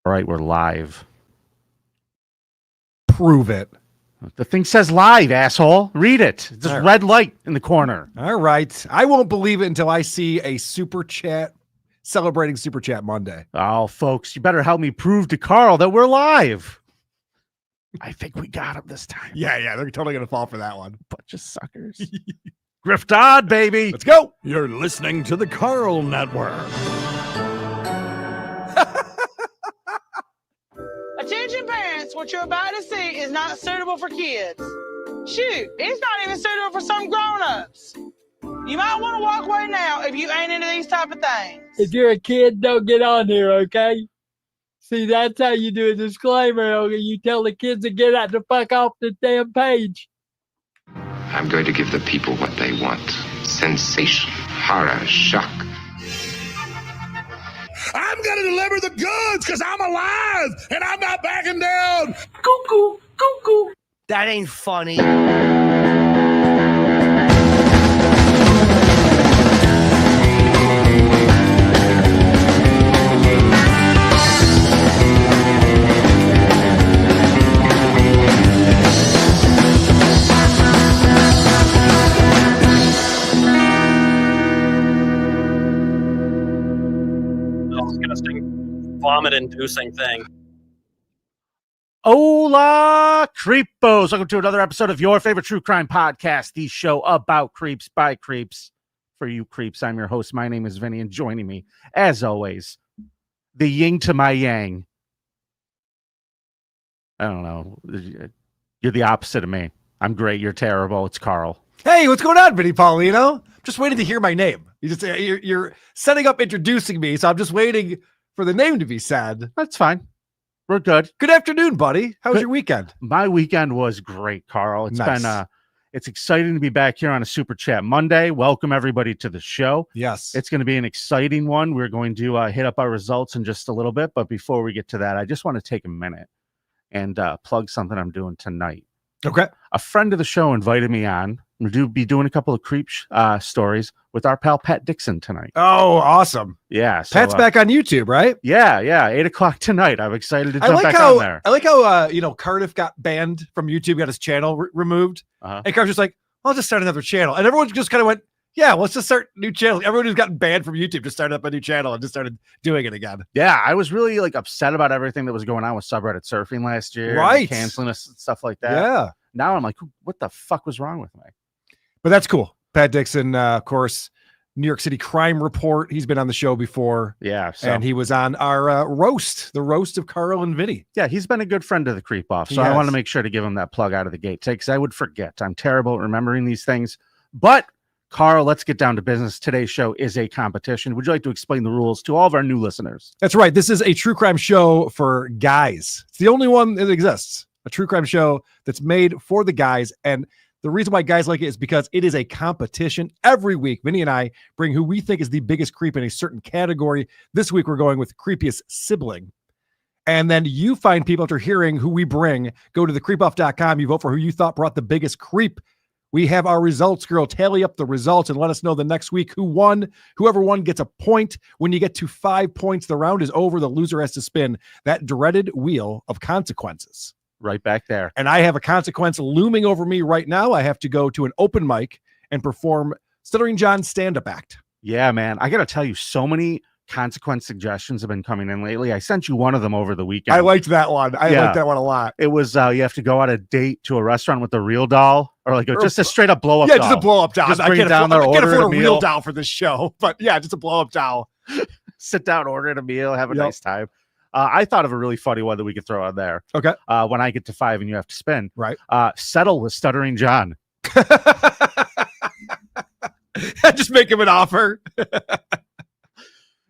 All right, we're live. Prove it. The thing says live, asshole. Read it. It's this red light in the corner. All right. I won't believe it until I see a super chat celebrating Super Chat Monday. Oh, folks, you better help me prove to Karl that we're live. I think we got him this time. Yeah, they're totally going to fall for that one. Bunch of suckers. Grift on, baby. Let's go. You're listening to the Karl Network. Attention parents, what you're about to see is not suitable for kids. Shoot, it's not even suitable for some grown-ups. You might want to walk away now if you ain't into these type of things. If you're a kid, don't get on here, okay? See, that's how you do a disclaimer. Okay? You tell the kids to get out the fuck off the damn page. I'm going to give the people what they want. Sensation, horror, shock. I'm going to deliver the goods because I'm alive and I'm not backing down. Cuckoo, cuckoo. That ain't funny. Vomit-inducing thing. Hola, creepos. Welcome to another episode of your favorite true crime podcast, the show about creeps by creeps for you creeps. I'm your host. My name is Vinnie, and joining me, as always, the yin to my yang. I don't know. You're the opposite of me. I'm great. You're terrible. It's Karl. Hey, what's going on, Vinnie Paulino? Just waiting to hear my name. You're setting up introducing me, so I'm just waiting for the name to be said. That's fine. We're good. Good afternoon, buddy. How was your weekend? My weekend was great, Karl. It's nice. been it's exciting to be back here on a Super Chat Monday. Welcome everybody to the show. Yes. It's going to be an exciting one. We're going to hit up our results in just a little bit, but before we get to that, I just want to take a minute and plug something I'm doing tonight. Okay. A friend of the show invited me on. We'll be doing a couple of creep stories with our pal Pat Dixon tonight. Oh, awesome. Yeah. So, Pat's back on YouTube, right? Yeah. 8:00 tonight. I'm excited to jump back on there. I like how, Cardiff got banned from YouTube, got his channel removed. And Cardiff's just like, I'll just start another channel. And everyone just kind of went, yeah, let's just start a new channel. Everyone who's gotten banned from YouTube just started up a new channel and just started doing it again. Yeah, I was really upset about everything that was going on with subreddit surfing last year. Right. Canceling us and stuff like that. Yeah. Now I'm like, what the fuck was wrong with me? But that's cool. Pat Dixon, of course, New York City Crime Report. He's been on the show before. Yeah. And he was on our roast, the roast of Karl and Vinnie. Yeah, he's been a good friend of the Creep Off. So I want to make sure to give him that plug out of the gate, because I would forget. I'm terrible at remembering these things. But Karl, let's get down to business. Today's show is a competition. Would you like to explain the rules to all of our new listeners? That's right. This is a true crime show for guys. It's the only one that exists. A true crime show that's made for the guys. And the reason why guys like it is because it is a competition. Every week, Vinnie and I bring who we think is the biggest creep in a certain category. This week, we're going with Creepiest Sibling. And then you find people after hearing who we bring. Go to thecreepoff.com. You vote for who you thought brought the biggest creep. We have our results, girl. Tally up the results and let us know the next week who won. Whoever won gets a point. When you get to 5 points, the round is over. The loser has to spin that dreaded wheel of consequences. Right back there. And I have a consequence looming over me right now. I have to go to an open mic and perform Stuttering John's stand-up act. Yeah, man. I got to tell you, so many consequence suggestions have been coming in lately. I sent you one of them over the weekend. I liked that one. I liked that one a lot. It was you have to go on a date to a restaurant with a real doll, or just a straight up blow up doll. Yeah, just a blow up doll. Just I can't afford a real doll for this show, but yeah, just a blow up doll. Sit down, order a meal, have a nice time. I thought of a really funny one that we could throw on there. Okay. When I get to 5 and you have to spin. Right. Settle with Stuttering John. Just make him an offer.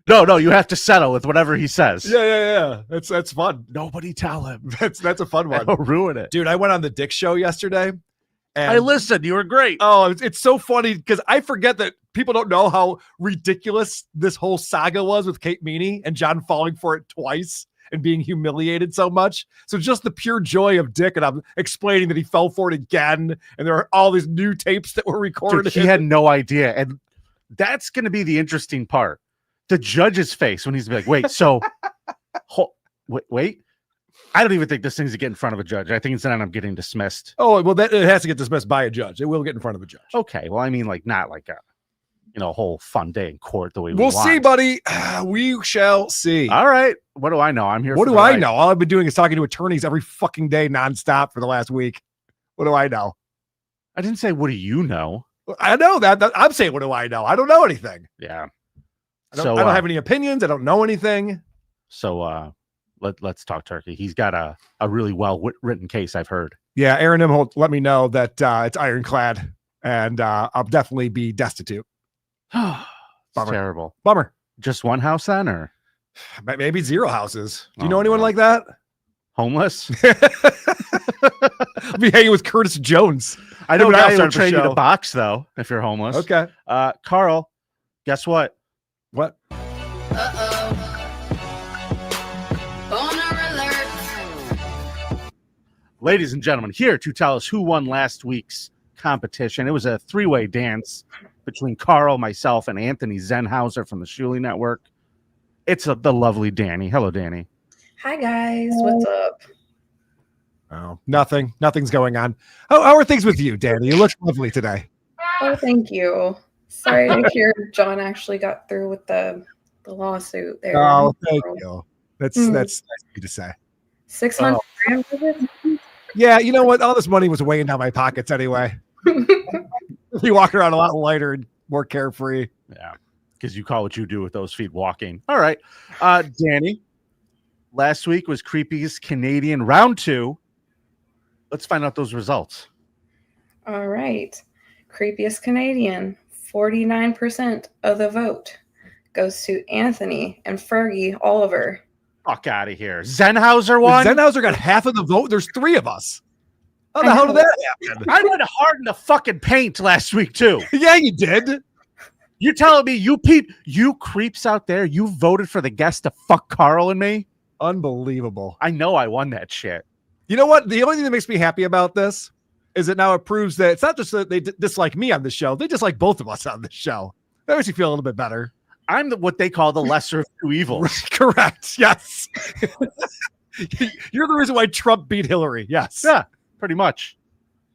No, you have to settle with whatever he says. Yeah. That's fun. Nobody tell him. That's a fun one. Don't ruin it. Dude, I went on the Dick Show yesterday. And I listened. You were great. Oh, it's so funny because I forget that people don't know how ridiculous this whole saga was with Kate Meany and John falling for it twice and being humiliated so much. So just the pure joy of Dick, and I'm explaining that he fell for it again, and there are all these new tapes that were recorded. Dude, he had no idea, and that's going to be the interesting part. The judge's face when he's like, wait, so Wait. I don't even think this thing's to get in front of a judge. I think it's going to end up getting dismissed. Oh, well, it has to get dismissed by a judge. It will get in front of a judge. Okay. Well, I mean, like, not like a whole fun day in court the way we'll want. see, buddy. We shall see. All right. What do I know? I'm here. What for do the I right. know? All I've been doing is talking to attorneys every fucking day nonstop for the last week. What do I know? I didn't say, what do you know? I know that. I'm saying, what do I know? I don't know anything. Yeah. I don't have any opinions. I don't know anything. So let's talk turkey. He's got a really well written case, I've heard. Yeah, Aaron Imholt let me know that it's ironclad, and I'll definitely be destitute. It's terrible. Bummer. Just one house then, or maybe 0 houses. Do you know anyone like that? homeless? I'll be hanging with Curtis Jones. I know Him and I'll guys will start the trade you show. the box though if you're homeless. Okay. Karl, guess what? What? Ladies and gentlemen, here to tell us who won last week's competition. It was a 3-way dance between Karl, myself, and Anthony Zenhauser from the Shuley Network. It's the lovely Danny. Hello, Danny. Hi guys, what's up? Oh, nothing. Nothing's going on. How are things with you, Danny? You look lovely today. Oh, thank you. Sorry to hear John actually got through with the lawsuit there. Oh, thank you. That's nice of you to say. 600 grand was it? Yeah, you know what? All this money was weighing down my pockets anyway. You walk around a lot lighter and more carefree. Yeah, because you call what you do with those feet walking. All right. Danny, last week was Creepiest Canadian round 2. Let's find out those results. All right. Creepiest Canadian, 49% of the vote goes to Anthony and Fergie Oliver. Fuck out of here. Zenhauser won? Zenhauser got half of the vote. There's 3 of us. How the hell did that happen? I went hard in the fucking paint last week, too. Yeah, you did. You're telling me you creeps out there, you voted for the guest to fuck Karl and me? Unbelievable. I know I won that shit. You know what? The only thing that makes me happy about this is that now it proves that it's not just that they dislike me on the show. They dislike both of us on the show. That makes me feel a little bit better. I'm what they call the lesser of two evils. Right, correct. Yes. You're the reason why Trump beat Hillary. Yes. Yeah, pretty much.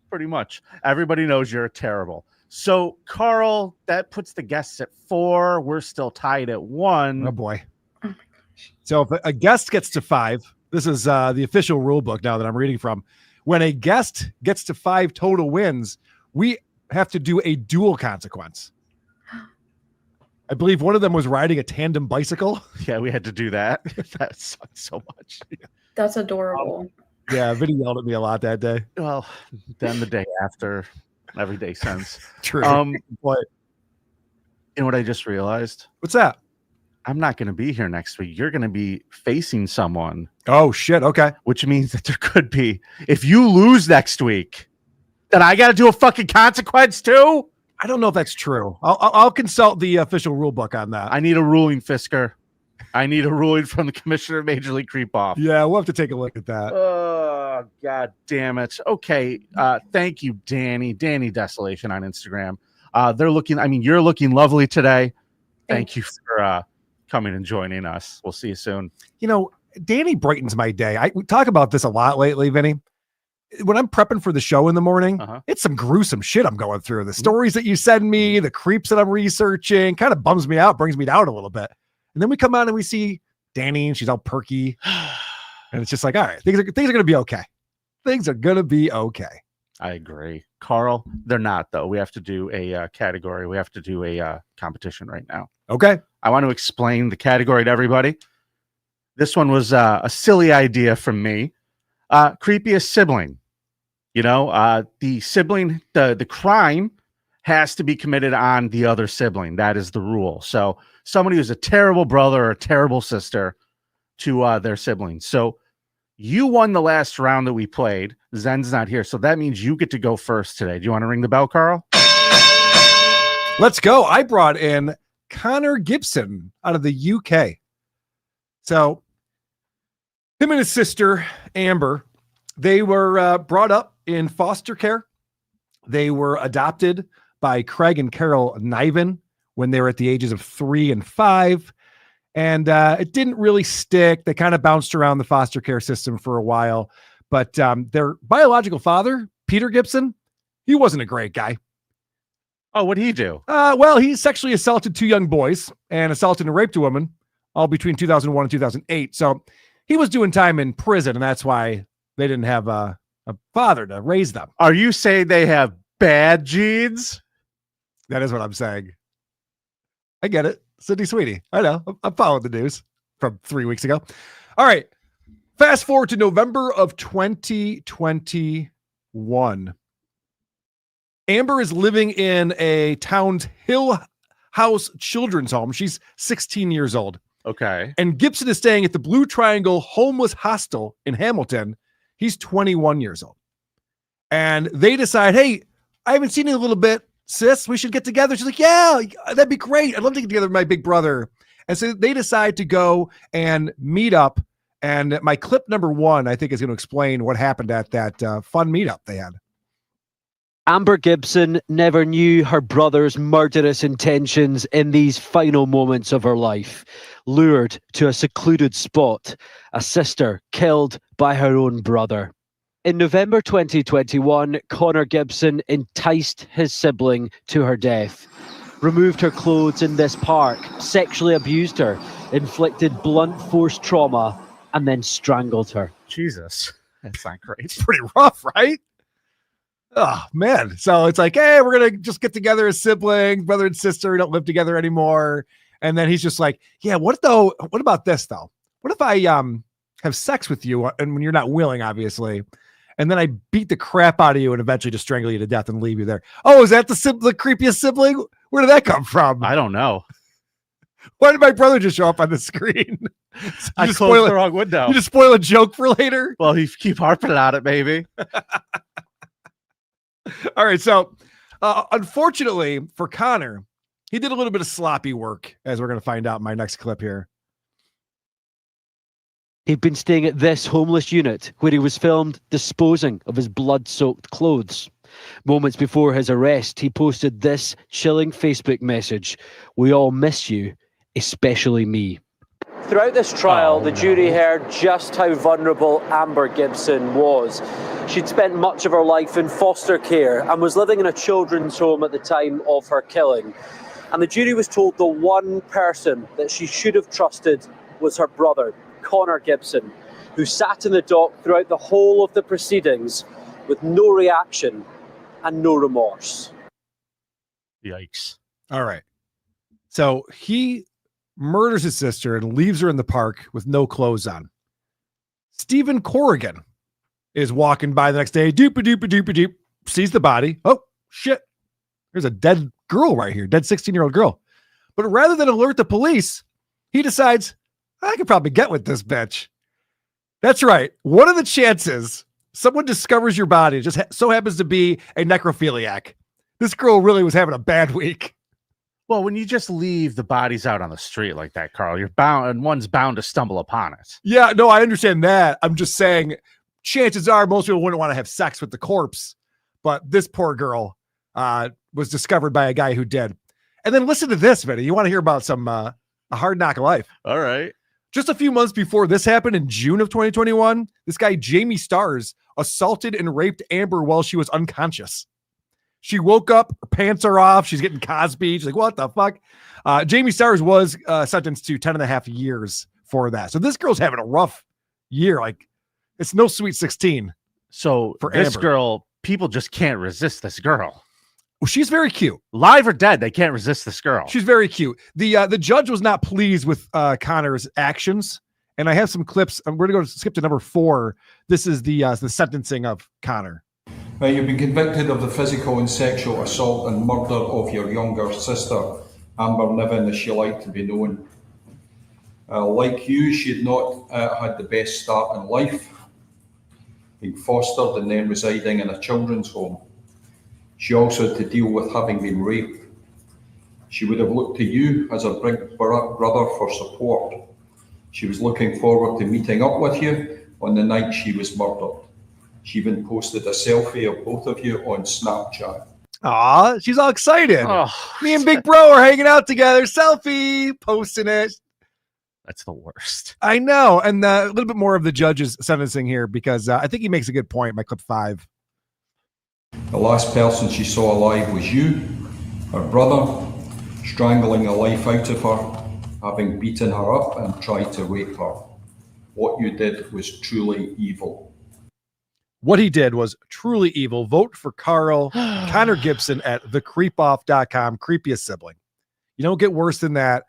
Pretty much. Everybody knows you're terrible. So, Karl, that puts the guests at 4. We're still tied at 1. Oh, boy. Oh, my gosh. So if a guest gets to 5, this is the official rule book now that I'm reading from. When a guest gets to 5 total wins, we have to do a dual consequence. I believe one of them was riding a tandem bicycle. Yeah, we had to do that. That sucked so much. That's adorable. Yeah, Vinnie yelled at me a lot that day. Well, then the day after, every day since. True. But you know what I just realized? What's that? I'm not going to be here next week. You're going to be facing someone. Oh, shit. Okay. Which means that there could be, if you lose next week, then I got to do a fucking consequence too? I don't know if that's true. I'll consult the official rule book on that. I need a ruling, Fisker. I need a ruling from the commissioner of Major League Creep Off. Yeah, we'll have to take a look at that. Oh, God damn it. Okay. Thank you, Danny. Danny Desolation on Instagram. They're looking, I mean, you're looking lovely today. Thank you for coming and joining us. We'll see you soon. You know, Danny brightens my day. We talk about this a lot lately, Vinny. When I'm prepping for the show in the morning, it's some gruesome shit I'm going through. The stories that you send me, the creeps that I'm researching, kind of bums me out, brings me down a little bit. And then we come out and we see Danny and she's all perky. And it's just like, all right, things are going to be okay. Things are going to be okay. I agree. Karl, they're not, though. We have to do a category. We have to do a competition right now. Okay. I want to explain the category to everybody. This one was a silly idea from me. Creepiest sibling. You know, the sibling, the crime has to be committed on the other sibling. That is the rule. So somebody who's a terrible brother or a terrible sister to their siblings. So you won the last round that we played. Zen's not here. So that means you get to go first today. Do you want to ring the bell, Karl? Let's go. I brought in Connor Gibson out of the UK. So him and his sister, Amber, they were brought up in foster care. They were adopted by Craig and Carol Niven when they were at the ages of 3 and 5. And it didn't really stick. They kind of bounced around the foster care system for a while. But their biological father, Peter Gibson, he wasn't a great guy. Oh, what'd he do? Well, he sexually assaulted 2 young boys and assaulted and raped a woman, all between 2001 and 2008. So he was doing time in prison, and that's why they didn't have a father to raise them. Are you saying they have bad genes? That is what I'm saying. I get it. Sydney Sweeney. I know. I'm following the news from 3 weeks ago. All right. Fast forward to November of 2021. Amber is living in a Towns Hill House children's home. She's 16 years old. Okay. And Gibson is staying at the Blue Triangle Homeless Hostel in Hamilton. He's 21 years old. And they decide, hey, I haven't seen you in a little bit, sis. We should get together. She's like, yeah, that'd be great. I'd love to get together with my big brother. And so they decide to go and meet up. And my clip number 1, I think, is going to explain what happened at that fun meetup they had. Amber Gibson never knew her brother's murderous intentions in these final moments of her life. Lured to a secluded spot, a sister killed by her own brother. In November 2021, Connor Gibson enticed his sibling to her death, removed her clothes in this park, sexually abused her, inflicted blunt force trauma, and then strangled her. Jesus. That's not great. It's pretty rough, right? Oh, man. So it's like, hey, we're going to just get together as siblings, brother and sister. We don't live together anymore. And then he's just like, yeah, what about this, though? What if I have sex with you and when you're not willing, obviously, and then I beat the crap out of you and eventually just strangle you to death and leave you there? Oh, is that the creepiest sibling? Where did that come from? I don't know. Why did my brother just show up on the screen? I closed the wrong window. You just spoil a joke for later? Well, you keep harping on it, baby. All right. So, unfortunately for Connor, he did a little bit of sloppy work, as we're going to find out in my next clip here. He'd been staying at this homeless unit where he was filmed disposing of his blood-soaked clothes. Moments before his arrest, he posted this chilling Facebook message: "We all miss you, especially me." Throughout this trial, the jury heard just how vulnerable Amber Gibson was. She'd spent much of her life in foster care and was living in a children's home at the time of her killing. And the jury was told the one person that she should have trusted was her brother, Connor Gibson, who sat in the dock throughout the whole of the proceedings with no reaction and no remorse. Yikes. All right. So he murders his sister and leaves her in the park with no clothes on. Stephen Corrigan is walking by the next day, doop, sees the body. Oh, shit. There's a dead girl right here, dead 16-year-old girl. But rather than alert the police, he decides, I could probably get with this bitch. That's right. What are the chances someone discovers your body? It just so happens to be a necrophiliac. This girl really was having a bad week. Well, when you just leave the bodies out on the street like that, Carl, you're bound, and one's bound to stumble upon it. Yeah, no, I understand that. I'm just saying, chances are most people wouldn't want to have sex with the corpse, but this poor girl was discovered by a guy who did. And then listen to this, Vinny. You want to hear about some a hard knock life? All right. Just a few months before this happened, in June of 2021, this guy, Jamie Stars, assaulted and raped Amber while she was unconscious. She woke up, her pants are off. She's getting Cosby. She's like, what the fuck? Jamie Stars was sentenced to 10 and a half years for that. So this girl's having a rough year. Like, it's no sweet 16. So for this Amber. girl, people just can't resist this girl. Well, she's very cute. Live or dead, they can't resist this girl. She's very cute. The judge was not pleased with Connor's actions. And I have some clips. We're going to skip to number 4. This is the sentencing of Connor. Right, you've been convicted of the physical and sexual assault and murder of your younger sister, Amber Niven, as she liked to be known. Like you, she had not had the best start in life, being fostered and then residing in a children's home. She also had to deal with having been raped. She would have looked to you as her big brother for support. She was looking forward to meeting up with you on the night she was murdered. She even posted a selfie of both of you on Snapchat. Aw, she's all excited. Oh, Me and Big Bro are hanging out together. Selfie, posting it. That's the worst. I know. And a little bit more of the judge's sentencing here, because I think he makes a good point. My clip 5. The last person she saw alive was you, her brother, strangling the life out of her, having beaten her up and tried to rape her. What you did was truly evil. What he did was truly evil. Vote for Karl Connor Gibson at thecreepoff.com. Creepiest Sibling. You don't get worse than that.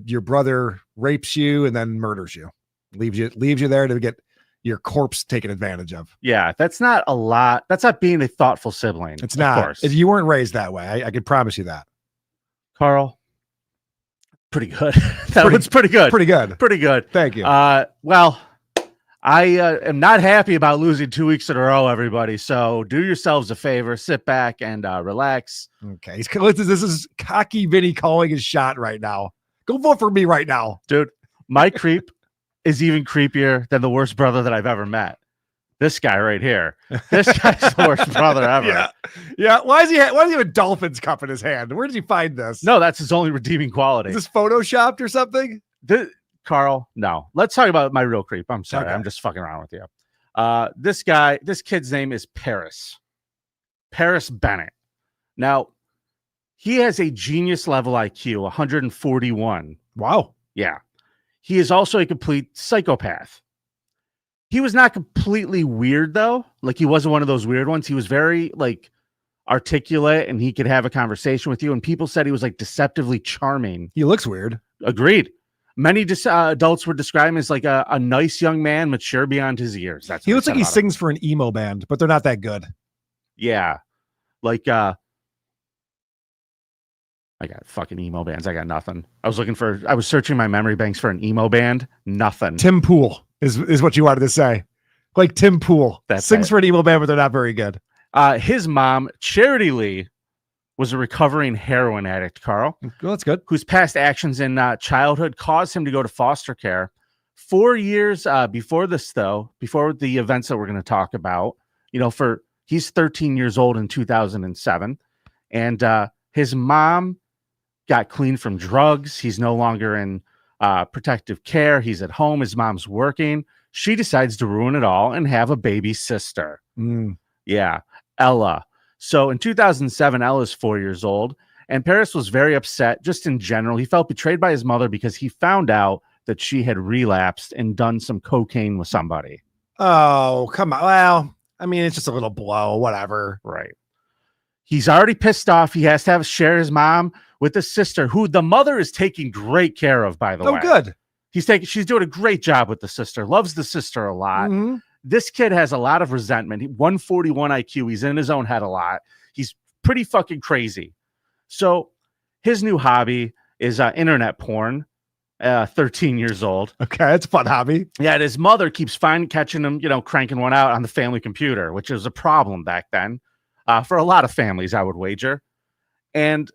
Your brother rapes you and then murders you. Leaves you there to get your corpse taken advantage of. Yeah, that's not a lot. That's not being a thoughtful sibling. It's not. Of course. If you weren't raised that way, I can promise you that. Karl, pretty good. That one's pretty good. Pretty good. Pretty good. Thank you. Well, I am not happy about losing 2 weeks in a row, everybody. So do yourselves a favor, sit back and relax. Okay. This is cocky Vinny calling his shot right now. Go vote for me right now. Dude, my creep is even creepier than the worst brother that I've ever met. This guy right here. This guy's the worst brother ever. Yeah. Why does he have a Dolphins cup in his hand? Where did he find this? No, that's his only redeeming quality. Is this photoshopped or something? Karl, no. Let's talk about my real creep. I'm sorry. Okay. I'm just fucking around with you. This kid's name is Paris Bennett. Now, he has a genius level IQ, 141. Wow. Yeah. He is also a complete psychopath. He was not completely weird, though. Like, he wasn't one of those weird ones. He was very, like, articulate, and he could have a conversation with you. And people said he was, like, deceptively charming. He looks weird. Agreed. Many adults would describe him as, like, a nice young man, mature beyond his years. That's He looks like he sings for an emo band, but they're not that good. Yeah. Like, I got fucking emo bands. I got nothing. I was searching my memory banks for an emo band. Nothing. Tim Pool is what you wanted to say. Like Tim Pool. That's sings it. for an emo band, but they're not very good. His mom, Charity Lee, was a recovering heroin addict, Karl. Well, that's good. Whose past actions in childhood caused him to go to foster care. 4 years before this, though, before the events that we're going to talk about, he's 13 years old in 2007. And his mom got clean from drugs. He's no longer in protective care. He's at home. His mom's working. She decides to ruin it all and have a baby sister. Yeah, Ella. So in 2007, Ella's 4 years old, and Paris was very upset just in general. He felt betrayed by his mother because he found out that she had relapsed and done some cocaine with somebody. Oh, come on. Well, I mean, it's just a little blow, whatever. Right. He's already pissed off. He has to share his mom with his sister, who the mother is taking great care of, by the way. Oh, good. She's doing a great job with the sister, loves the sister a lot. Mm-hmm. This kid has a lot of resentment. 141 IQ. He's in his own head a lot. He's pretty fucking crazy. So his new hobby is internet porn. 13 years old. Okay, that's a fun hobby. Yeah, and his mother keeps catching him, cranking one out on the family computer, which was a problem back then for a lot of families, I would wager. And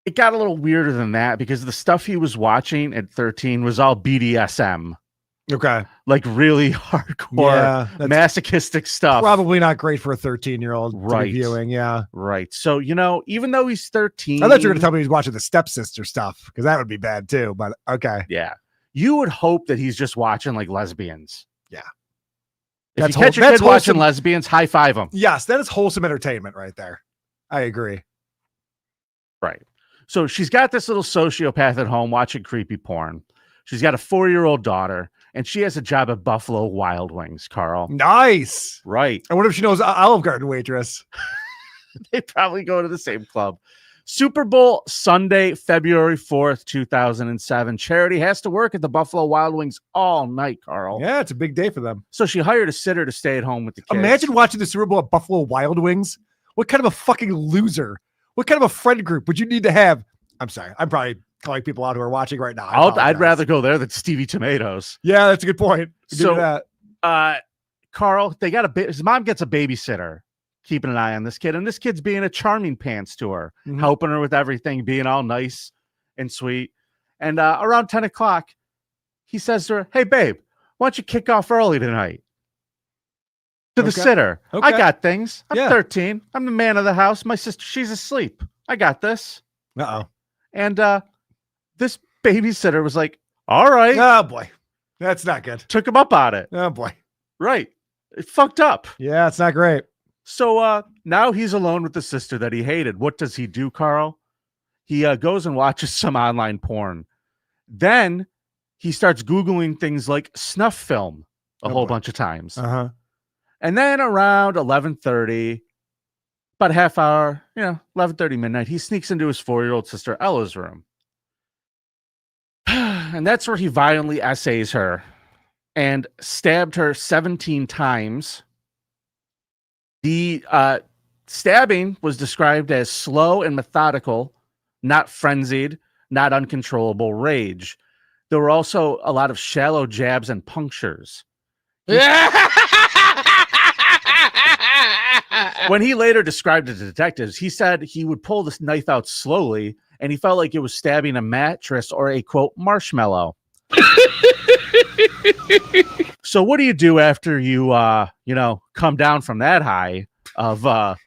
it got a little weirder than that because the stuff he was watching at 13 was all BDSM. Okay. Like really hardcore, masochistic stuff. Probably not great for a 13-year-old to be viewing. Yeah. Right. So, even though he's 13. I thought you were going to tell me he was watching the stepsister stuff because that would be bad too. But okay. Yeah. You would hope that he's just watching like lesbians. Yeah. If you catch your kid watching lesbians, high five them. Yes. That is wholesome entertainment right there. I agree. Right. So she's got this little sociopath at home watching creepy porn. She's got a 4-year-old daughter, and she has a job at Buffalo Wild Wings, Karl. Nice. Right. I wonder if she knows Olive Garden waitress. They probably go to the same club. Super Bowl Sunday, February 4th, 2007. Charity has to work at the Buffalo Wild Wings all night, Karl. Yeah, it's a big day for them. So she hired a sitter to stay at home with the kids. Imagine watching the Super Bowl at Buffalo Wild Wings. What kind of a fucking loser? What kind of a friend group would you need to have? I'm sorry. I'm probably calling people out who are watching right now. I'd rather go there than Stevie Tomatoes. Yeah, that's a good point. So, Karl, his mom gets a babysitter, keeping an eye on this kid, and this kid's being a charming pants to her, helping her with everything, being all nice and sweet. And around 10 o'clock, he says to her, "Hey, babe, why don't you kick off early tonight?" To the sitter. Okay. I got things. I'm 13. I'm the man of the house. My sister, she's asleep. I got this. Uh-oh. And this babysitter was like, All right. Oh boy, that's not good. Took him up on it. Oh boy, Right. It fucked up. yeah, it's not great. So now he's alone with the sister that he hated. What does he do, Carl? He goes and watches some online porn. Then he starts Googling things like snuff film a whole bunch of times. Uh-huh. And then around 11:30, about a half hour, 11:30 midnight, he sneaks into his 4-year-old sister Ella's room. And that's where he violently essays her and stabbed her 17 times. The stabbing was described as slow and methodical, not frenzied, not uncontrollable rage. There were also a lot of shallow jabs and punctures. When he later described it to detectives, he said he would pull this knife out slowly, and he felt like it was stabbing a mattress or a, quote, marshmallow. So what do you do after you, come down from that high of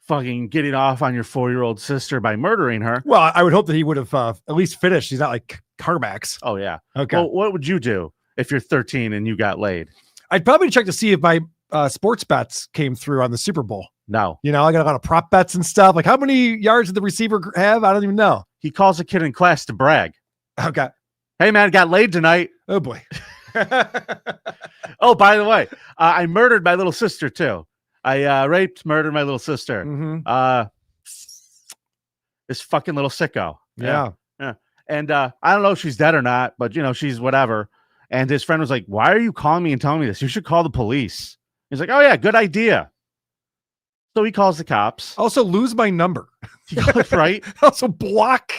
fucking getting off on your 4-year-old sister by murdering her? Well, I would hope that he would have at least finished. He's not like Carmax. Oh, yeah. Okay. Well, what would you do if you're 13 and you got laid? I'd probably check to see if my sports bets came through on the Super Bowl. No. I got a lot of prop bets and stuff. Like, how many yards did the receiver have? I don't even know. He calls a kid in class to brag. Okay. Hey, man, got laid tonight. Oh, boy. Oh, by the way, I murdered my little sister, too. I raped, murdered my little sister. Mm-hmm. This fucking little sicko. Yeah. And I don't know if she's dead or not, but, she's whatever. And his friend was like, why are you calling me and telling me this? You should call the police. He's like, oh, yeah, good idea. So he calls the cops. Also, lose my number. Right? Also, block.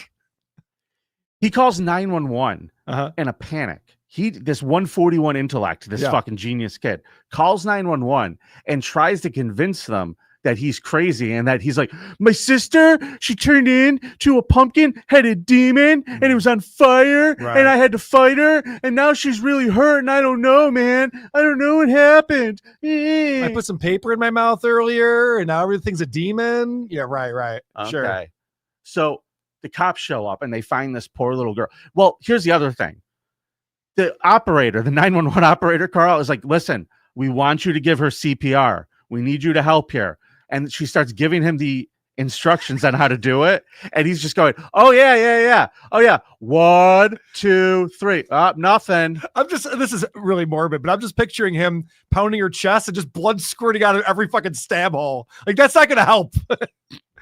He calls 911 in a panic. This 141 intellect, this fucking genius kid, calls 911 and tries to convince them that he's crazy and that he's like, my sister, she turned into a pumpkin-headed demon and it was on fire and I had to fight her and now she's really hurt and I don't know, man. I don't know what happened. I put some paper in my mouth earlier and now everything's a demon. Yeah, right. Okay. Sure. So the cops show up and they find this poor little girl. Well, here's the other thing. The operator, the 911 operator, Carl, is like, listen, we want you to give her CPR. We need you to help here. And she starts giving him the instructions on how to do it. And he's just going, oh, yeah. Oh, yeah. 1, 2, 3. Nothing. This is really morbid, but I'm just picturing him pounding her chest and just blood squirting out of every fucking stab hole. Like, that's not going to help.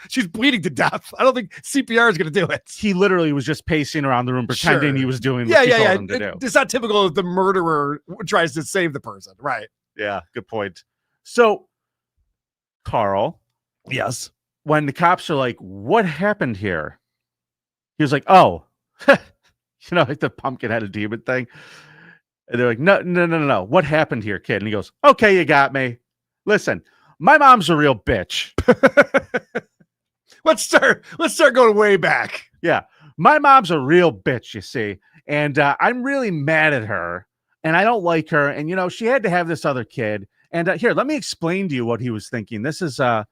She's bleeding to death. I don't think CPR is going to do it. He literally was just pacing around the room pretending he was doing what she told him to do. It's not typical if the murderer tries to save the person. Right. Yeah, good point. So, Carl. Yes. When the cops are like, what happened here? He was like, oh, like the pumpkin-headed demon thing. And they're like, no. What happened here, kid? And he goes, okay, you got me. Listen, my mom's a real bitch. Let's start going way back. Yeah. My mom's a real bitch, you see. And I'm really mad at her. And I don't like her. And, she had to have this other kid. And here, let me explain to you what he was thinking. This is a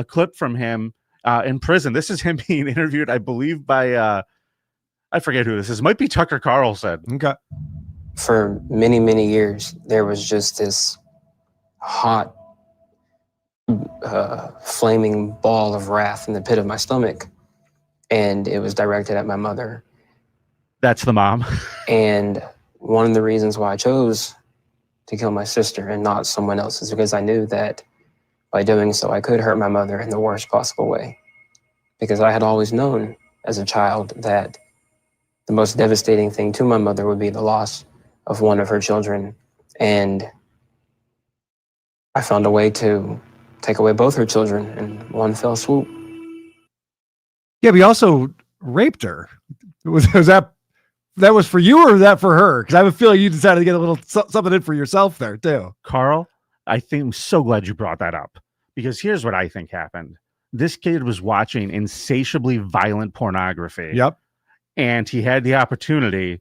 clip from him in prison. This is him being interviewed, I believe, by, I forget who this is. It might be Tucker Carlson. Okay. For many, many years, there was just this hot, flaming ball of wrath in the pit of my stomach. And it was directed at my mother. That's the mom. And one of the reasons why I chose to kill my sister and not someone else is because I knew that by doing so, I could hurt my mother in the worst possible way. Because I had always known as a child that the most devastating thing to my mother would be the loss of one of her children. And I found a way to take away both her children in one fell swoop. Yeah, but he also raped her. Was that was for you or was that for her? Because I have a feeling you decided to get a little something in for yourself there too. Carl, I'm so glad you brought that up because here's what I think happened. This kid was watching insatiably violent pornography. Yep. And he had the opportunity.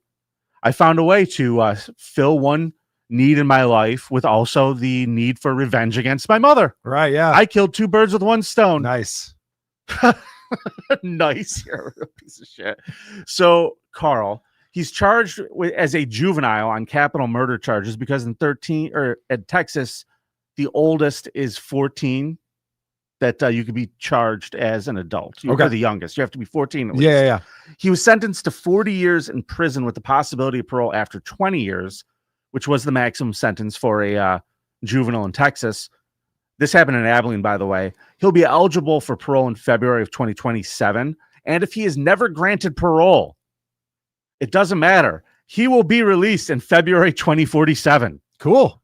I found a way to fill one need in my life with also the need for revenge against my mother. Right, yeah. I killed 2 birds with 1 stone. Nice. Nice. You're a piece of shit. So, Carl, He's charged as a juvenile on capital murder charges because in Texas, the oldest is 14. That you could be charged as an adult. You're the youngest. You have to be 14 at least. Yeah. He was sentenced to 40 years in prison with the possibility of parole after 20 years, which was the maximum sentence for a juvenile in Texas. This happened in Abilene, by the way. He'll be eligible for parole in February of 2027. And if he is never granted parole, it doesn't matter. He will be released in February 2047. Cool.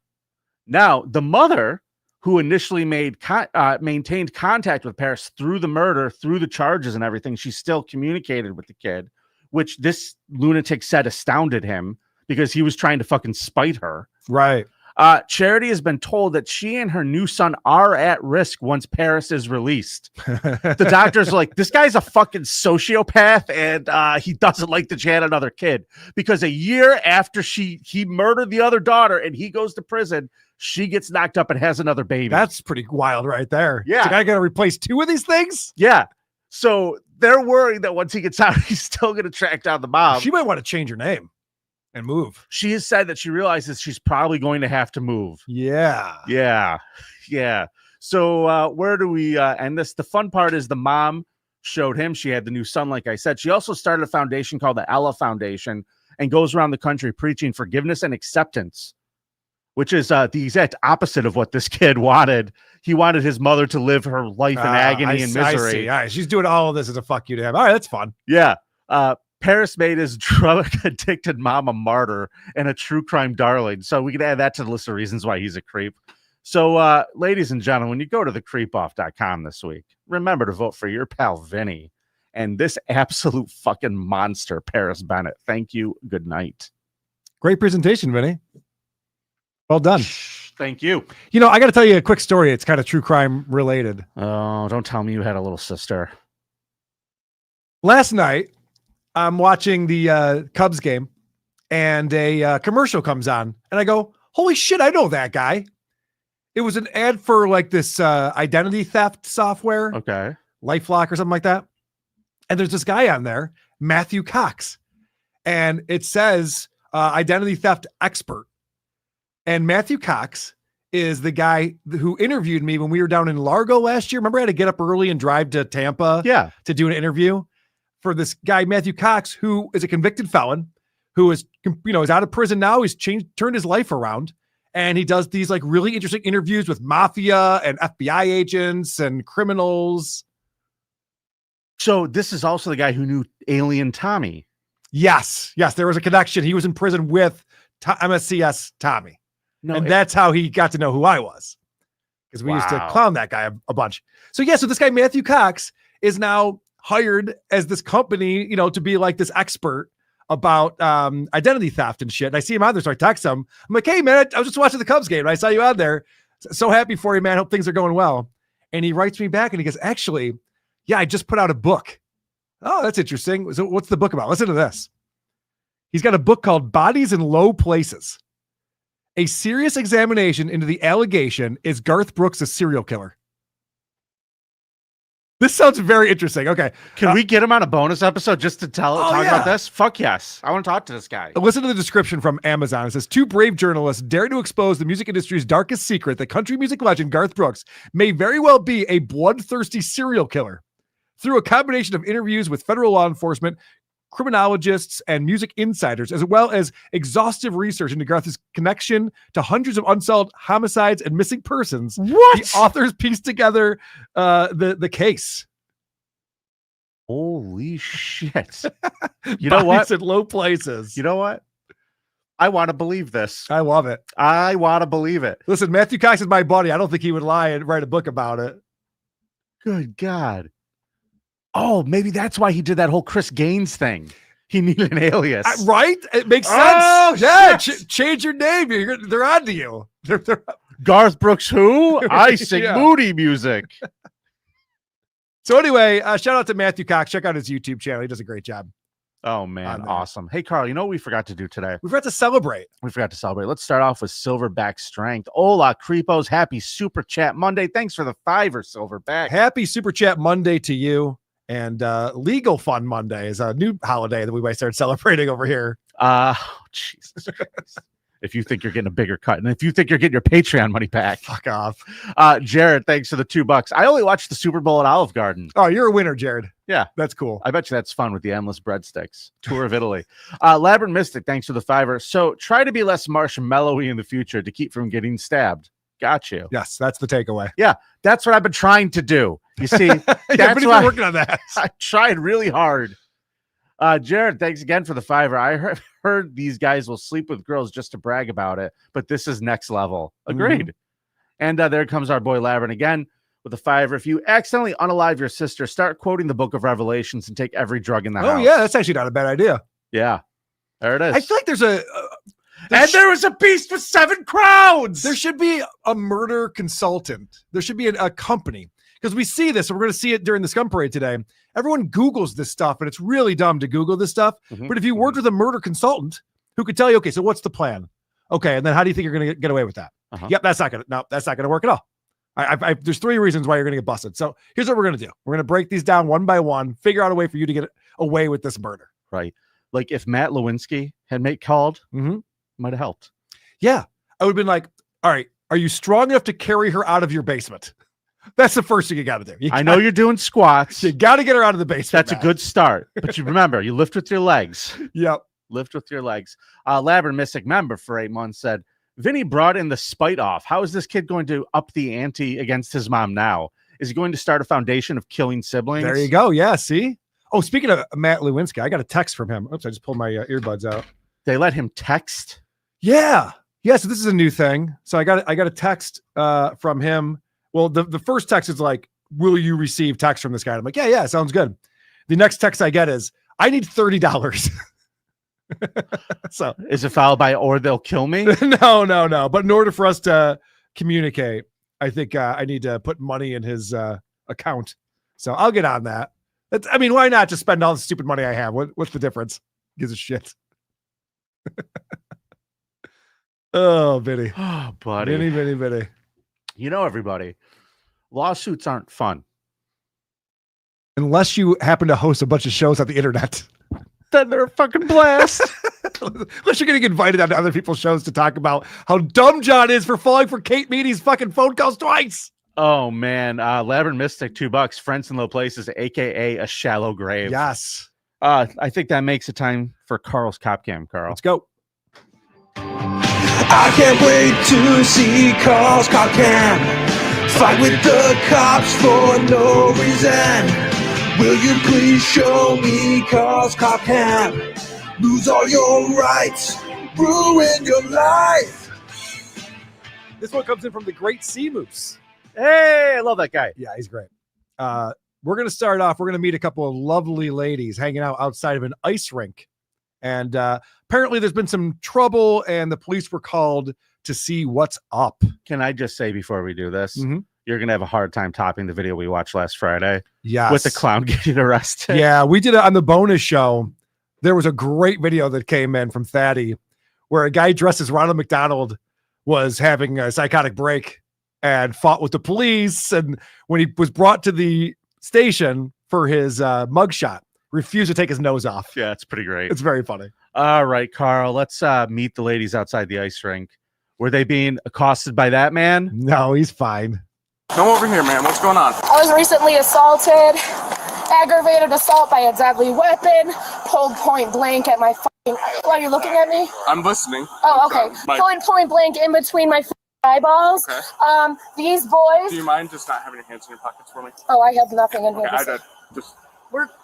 Now, the mother, who initially maintained contact with Paris through the murder, through the charges and everything, she still communicated with the kid, which this lunatic said astounded him because he was trying to fucking spite her. Right. Charity has been told that she and her new son are at risk once Paris is released. The doctors are like, this guy's a fucking sociopath, and he doesn't like that she had another kid, because a year after he murdered the other daughter and he goes to prison, she gets knocked up and has another baby. That's pretty wild right there. Yeah. The guy got to replace 2 of these things? Yeah. So they're worried that once he gets out, he's still going to track down the mom. She might want to change her name and move. She has said that she realizes she's probably going to have to move. Yeah. So where do we end this? The fun part is the mom showed him she had the new son, like I said. She also started a foundation called the Ella Foundation and goes around the country preaching forgiveness and acceptance, which is the exact opposite of what this kid wanted. He wanted his mother to live her life in agony and misery. I see. All right. She's doing all of this as a fuck you to him. All right, that's fun. Yeah. Paris made his drug-addicted mom a martyr and a true crime darling. So we can add that to the list of reasons why he's a creep. So, ladies and gentlemen, when you go to thecreepoff.com this week, remember to vote for your pal Vinny and this absolute fucking monster, Paris Bennett. Thank you. Good night. Great presentation, Vinny. Well done. Thank you. You know, I got to tell you a quick story. It's kind of true crime related. Oh, don't tell me you had a little sister. Last night, I'm watching the Cubs game, and a commercial comes on, and I go, holy shit, I know that guy. It was an ad for like this identity theft software. Okay. LifeLock or something like that. And there's this guy on there, Matthew Cox. And it says identity theft expert. And Matthew Cox is the guy who interviewed me when we were down in Largo last year. Remember I had to get up early and drive to Tampa to do an interview for this guy, Matthew Cox, who is a convicted felon, who is, is out of prison now. He's turned his life around. And he does these like really interesting interviews with mafia and FBI agents and criminals. So this is also the guy who knew Alien Tommy. Yes. There was a connection. He was in prison with MSCS Tommy. And that's how he got to know who I was. Because we used to clown that guy a bunch. So so this guy, Matthew Cox, is now hired as this company, to be like this expert about identity theft and shit. And I see him out there, so I text him. I'm like, hey, man, I was just watching the Cubs game, and I saw you out there. So happy for you, man. Hope things are going well. And he writes me back, and he goes, actually, I just put out a book. Oh, that's interesting. So what's the book about? Listen to this. He's got a book called Bodies in Low Places. A serious examination into the allegation, is Garth Brooks a serial killer? This sounds very interesting. Okay. Can we get him on a bonus episode just to talk about this? Fuck yes. I want to talk to this guy. Listen to the description from Amazon. It says, 2 brave journalists dare to expose the music industry's darkest secret. The country music legend Garth Brooks may very well be a bloodthirsty serial killer. Through a combination of interviews with federal law enforcement, criminologists, and music insiders, as well as exhaustive research into Garth's connection to hundreds of unsolved homicides and missing persons, the authors pieced together the case. Holy shit. You know what? Bodies in Low Places. You know what? I want to believe this. I love it. I want to believe it. Listen, Matthew Cox is my buddy. I don't think he would lie and write a book about it. Good God. Oh, maybe that's why he did that whole Chris Gaines thing. He needed an alias. Right? It makes sense. Oh, yeah, change your name. They're on to you. Garth Brooks who? I sing moody music. So anyway, shout out to Matthew Cox. Check out his YouTube channel. He does a great job. Oh, man. Awesome. Hey, Carl, you know what we forgot to do today? We forgot to celebrate. Let's start off with Silverback Strength. Hola, Creepos. Happy Super Chat Monday. Thanks for the $5, Silverback. Happy Super Chat Monday to you. And Legal Fun Monday is a new holiday that we might start celebrating over here. Jesus Christ. If you think you're getting a bigger cut, and if you think you're getting your Patreon money back, fuck off. Jared, thanks for the $2. I only watched the Super Bowl at Olive Garden. Oh, you're a winner, Jared. Yeah, that's cool. I bet you that's fun with the endless breadsticks. Tour of Italy. Labyrinth Mystic, thanks for the $5. So try to be less marshmallowy in the future to keep from getting stabbed. Got you. Yes, that's the takeaway. Yeah, that's what I've been trying to do. You see, that's why I'm working on that. I tried really hard. Jared, thanks again for the $5. I heard these guys will sleep with girls just to brag about it, but this is next level. Agreed. And there comes our boy Labyrinth again with a $5. If you accidentally unalive your sister, start quoting the Book of Revelations and take every drug in the house. Oh yeah, that's actually not a bad idea. Yeah, there it is. I feel like there's there was a beast with 7 crowns. There should be a murder consultant. There should be a company, because we see this, and we're going to see it during the Scum Parade today. Everyone Googles this stuff, and it's really dumb to Google this stuff. But if you worked with a murder consultant who could tell you, okay, so what's the plan? Okay, and then how do you think you're going to get away with that? Yep, that's not going to work at all. There's 3 reasons why you're going to get busted. So here's what we're going to do. We're going to break these down one by one, figure out a way for you to get away with this murder. Right. Like if Matt Lewinsky had called, might have helped. Yeah. I would have been like, all right, are you strong enough to carry her out of your basement? That's the first thing you got to do. I know you're doing squats. You got to get her out of the basement. That's a good start. But you remember, you lift with your legs. Yep. Lift with your legs. Labyrinth Mystic member for 8 months said, Vinny brought in the spite off. How is this kid going to up the ante against his mom now? Is he going to start a foundation of killing siblings? There you go. Yeah, see? Oh, speaking of Matt Lewinsky, I got a text from him. Oops, I just pulled my earbuds out. They let him text? Yeah. Yeah, so this is a new thing. So I got a text from him. Well, the first text is like, will you receive text from this guy? I'm like, yeah, sounds good. The next text I get is, I need $30. So is it followed by, or they'll kill me? No. But in order for us to communicate, I think I need to put money in his account. So I'll get on that. Why not just spend all the stupid money I have? What's the difference? Gives a shit. Oh, Vinny. Oh, buddy. Vinny. You know, everybody, lawsuits aren't fun. Unless you happen to host a bunch of shows on the internet. Then they're a fucking blast. Unless you're getting invited on other people's shows to talk about how dumb John is for falling for Kate Meany's fucking phone calls twice. Oh, man. Labyrinth Mystic, $2. Friends in Low Places, a.k.a. a shallow grave. Yes. I think that makes it time for Carl's Cop Cam, Carl. Let's go. I can't wait to see Karl's Cop Cam. Fight with the cops for no reason. Will you please show me Karl's Cop Cam? Lose all your rights, ruin your life. This one comes in from the Great Sea Moose. Hey, I love that guy. Yeah, he's great. We're going to start off. We're going to meet a couple of lovely ladies hanging out outside of an ice rink. And apparently there's been some trouble and the police were called to see what's up. Can I just say before we do this, you're going to have a hard time topping the video we watched last Friday. Yes. With the clown getting arrested. Yeah, we did it on the bonus show. There was a great video that came in from Thaddy where a guy dressed as Ronald McDonald was having a psychotic break and fought with the police. And when he was brought to the station for his mugshot, refused to take his nose off. Yeah, it's pretty great. It's very funny. All right, Karl, let's meet the ladies outside the ice rink. Were they being accosted by that man? No, he's fine. Come over here, man. What's going on? I was recently assaulted, aggravated assault by a deadly weapon, pulled point blank at my fucking... Why are you looking at me? I'm listening. Oh, okay. Point blank in between my eyeballs. Okay. These boys... Do you mind just not having your hands in your pockets for me? Oh, I have nothing in here. Okay,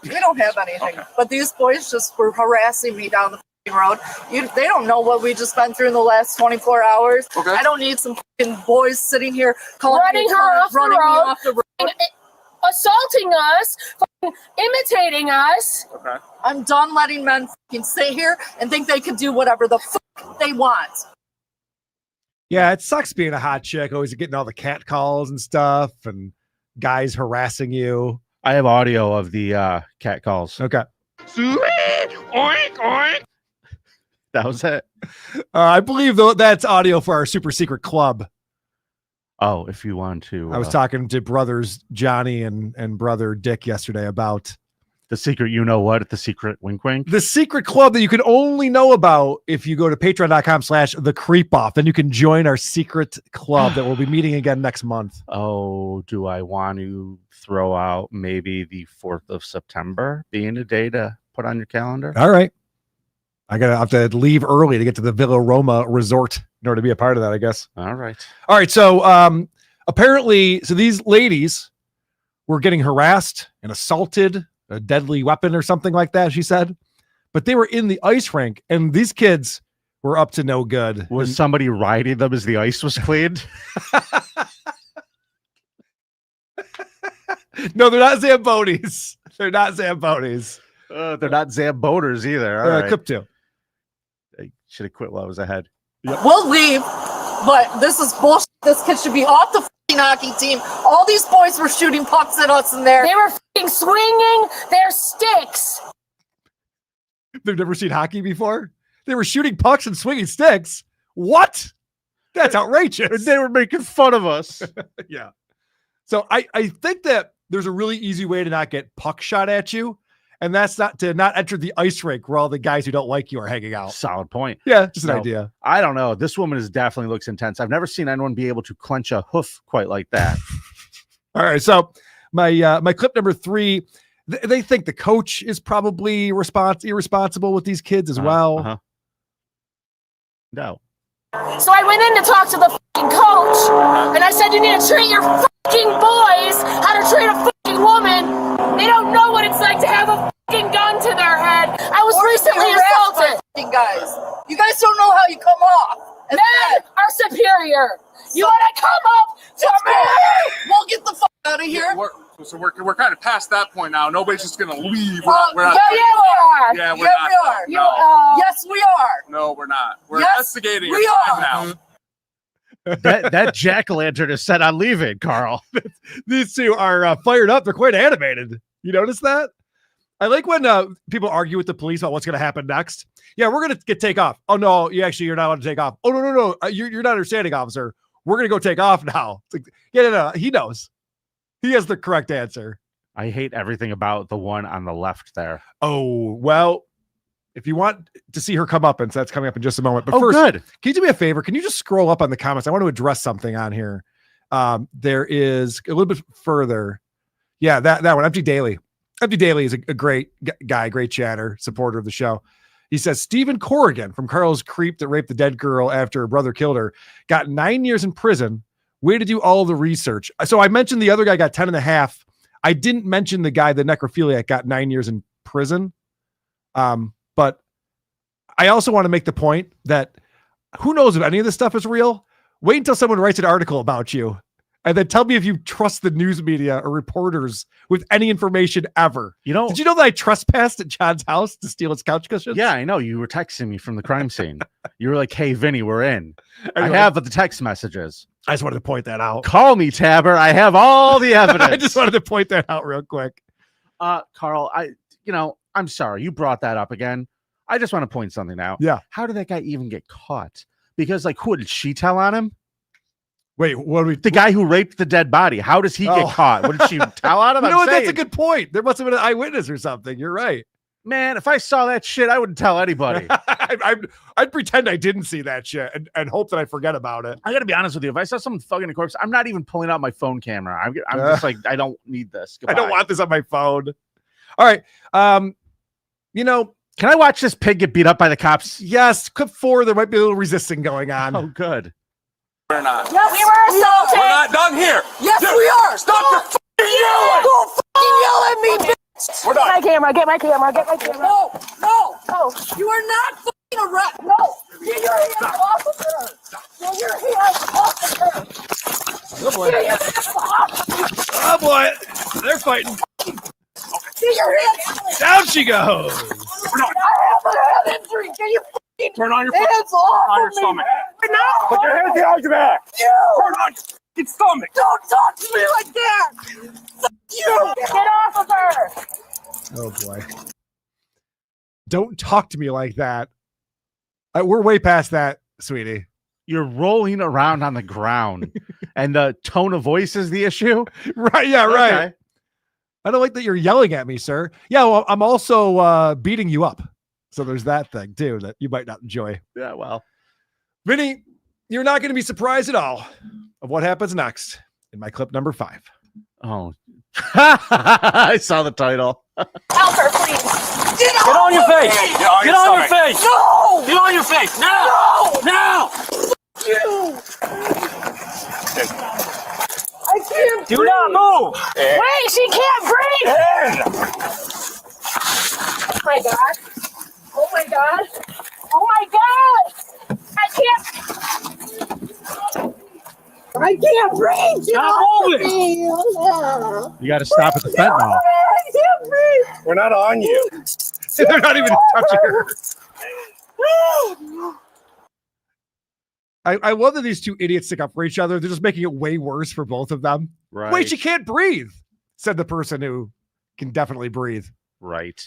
We don't have anything, but these boys just were harassing me down the road. They don't know what we just been through in the last 24 hours. Okay. I don't need some fucking boys sitting here running me off the road, assaulting us, imitating us. Okay. I'm done letting men fucking sit here and think they can do whatever the fuck they want. Yeah, it sucks being a hot chick, always getting all the cat calls and stuff and guys harassing you. I have audio of the cat calls. Okay. Sweet! Oink, oink! That was it. I believe that's audio for our super secret club. Oh, if you want to. I was talking to brothers Johnny and brother Dick yesterday about the secret, you know what? The secret wink wink. The secret club that you can only know about if you go to patreon.com/thecreepoff. Then you can join our secret club that we'll be meeting again next month. Oh, do I want to throw out maybe the 4th of September being a day to put on your calendar? All right. I have to leave early to get to the Villa Roma resort in order to be a part of that, I guess. All right. All right. So apparently, these ladies were getting harassed and assaulted, a deadly weapon or something like that, she said. But they were in the ice rink, and these kids were up to no good. Was somebody riding them as the ice was cleaned? No, they're not Zambonis. They're not Zambonis. They're not Zamboners either. All right. Clip 2. I should have quit while I was ahead. Yep. We'll leave, but this is bullshit. This kid should be off the f***ing hockey team. All these boys were shooting pucks at us in there. They were f***ing swinging their sticks. They've never seen hockey before? They were shooting pucks and swinging sticks? What? That's outrageous. They were making fun of us. Yeah. So I think that there's a really easy way to not get puck shot at you. And that's not to not enter the ice rink where all the guys who don't like you are hanging out. Solid point. Yeah, just an idea. I don't know. This woman definitely looks intense. I've never seen anyone be able to clench a hoof quite like that. All right. So my clip number 3, they think the coach is probably irresponsible with these kids as well. No. So I went in to talk to the f***ing coach, and I said, you need to treat your f***ing boys how to treat a f***ing woman. They don't know what it's like to have a f***ing gun to their head. I was recently assaulted. Guys, you guys don't know how you come off. Men are superior. You want to come up to me? We'll get the fuck out of here. We're kind of past that point now. Nobody's just gonna leave. We're not. Yeah, you are. Yeah, we're Yeah, not. we No. are. Yes, we are. No, we're not. We're Yes, investigating we it are. now. that jack-o'-lantern is set on leaving, Carl. These two are fired up. They're quite animated. You notice that? I like when people argue with the police about what's going to happen next. Yeah, we're going to take off. Oh, no, you're not allowed to take off. Oh, no. You're not understanding, officer. We're going to go take off now. It's like, yeah, no. He knows. He has the correct answer. I hate everything about the one on the left there. Oh, well, if you want to see her come up, and so that's coming up in just a moment. But first, good. Can you do me a favor? Can you just scroll up on the comments? I want to address something on here. There is a little bit further. Yeah, that one. Empty Daily. Empty Daily is a great guy, great chatter, supporter of the show. He says, Stephen Corrigan from Carl's Creep that raped the dead girl after her brother killed her got 9 years in prison. Way to do all the research. So I mentioned the other guy got 10.5. I didn't mention the guy, the necrophiliac, got 9 years in prison. But I also want to make the point that who knows if any of this stuff is real? Wait until someone writes an article about you. And then tell me if you trust the news media or reporters with any information ever. Did you know that I trespassed at John's house to steal his couch cushions? Yeah, I know. You were texting me from the crime scene. You were like, hey, Vinny, we're in. Anyway. I have the text messages. I just wanted to point that out. Call me, Tabber. I have all the evidence. I just wanted to point that out real quick. Carl, I'm sorry. You brought that up again. I just want to point something out. Yeah. How did that guy even get caught? Because, who did she tell on him? Wait, the guy who raped the dead body. How does he get caught? What did she tell on him? You know what? That's a good point. There must have been an eyewitness or something. You're right. Man, if I saw that shit, I wouldn't tell anybody. I'd pretend I didn't see that shit and hope that I forget about it. I got to be honest with you. If I saw someone fucking a corpse, I'm not even pulling out my phone camera. I'm just like, I don't need this. Goodbye. I don't want this on my phone. All right. Can I watch this pig get beat up by the cops? Yes. Clip 4, there might be a little resisting going on. Oh, good. We're not. Yes, we were assaulted. We're not done here. Yes, we are. Stop your fucking yelling. Don't fucking yell at me, bitch. We're done. Get my camera. No. You are not fucking arrested. No. Get your hands off of her. Get your hands off of her. Oh, boy. Get your hands off of her. Oh, boy. They're fighting. Get your hands. Down she goes. We're done. I have a head injury. Get your fucking Turn on your hands off on your of me. stomach. No. Put your hands behind your back. You. Turn on your fucking stomach. Don't talk to me like that. Fuck you. Get off of her. Oh, boy. Don't talk to me like that. We're way past that, sweetie. You're rolling around on the ground. And the tone of voice is the issue? Right, yeah, right. Okay. I don't like that you're yelling at me, sir. Yeah, well, I'm also beating you up. So there's that thing, too, that you might not enjoy. Yeah, well. Vinny, you're not going to be surprised at all of what happens next in my clip number 5. Oh. I saw the title. Help her, please. Get on your face! Get on your face! No! Get on your face! Now! No! Now! I can't Do breathe. not move! Wait, she can't breathe! Oh my god. Oh my god. Oh my god! I can't breathe! Stop moving! You got to stop at the fentanyl. I can't breathe! We're not on you. They're not even touching her. I love that these two idiots stick up for each other. They're just making it way worse for both of them. Right. Wait, she can't breathe, said the person who can definitely breathe. Right.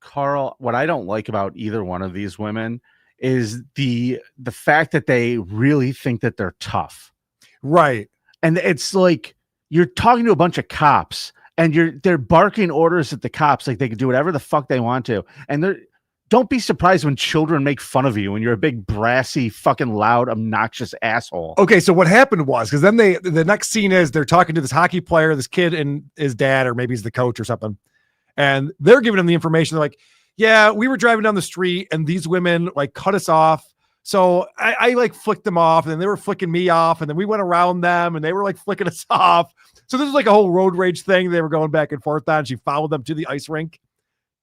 Karl, what I don't like about either one of these women is the fact that they really think that they're tough. Right. And it's like you're talking to a bunch of cops and they're barking orders at the cops like they can do whatever the fuck they want to. And don't be surprised when children make fun of you when you're a big brassy, fucking loud, obnoxious asshole. Okay, so what happened was, because then the next scene is they're talking to this hockey player, this kid and his dad, or maybe he's the coach or something. And they're giving him the information. They're like, yeah, we were driving down the street and these women like cut us off. So I like flicked them off and then they were flicking me off. And then we went around them and they were like flicking us off. So this is like a whole road rage thing. They were going back and forth on. She followed them to the ice rink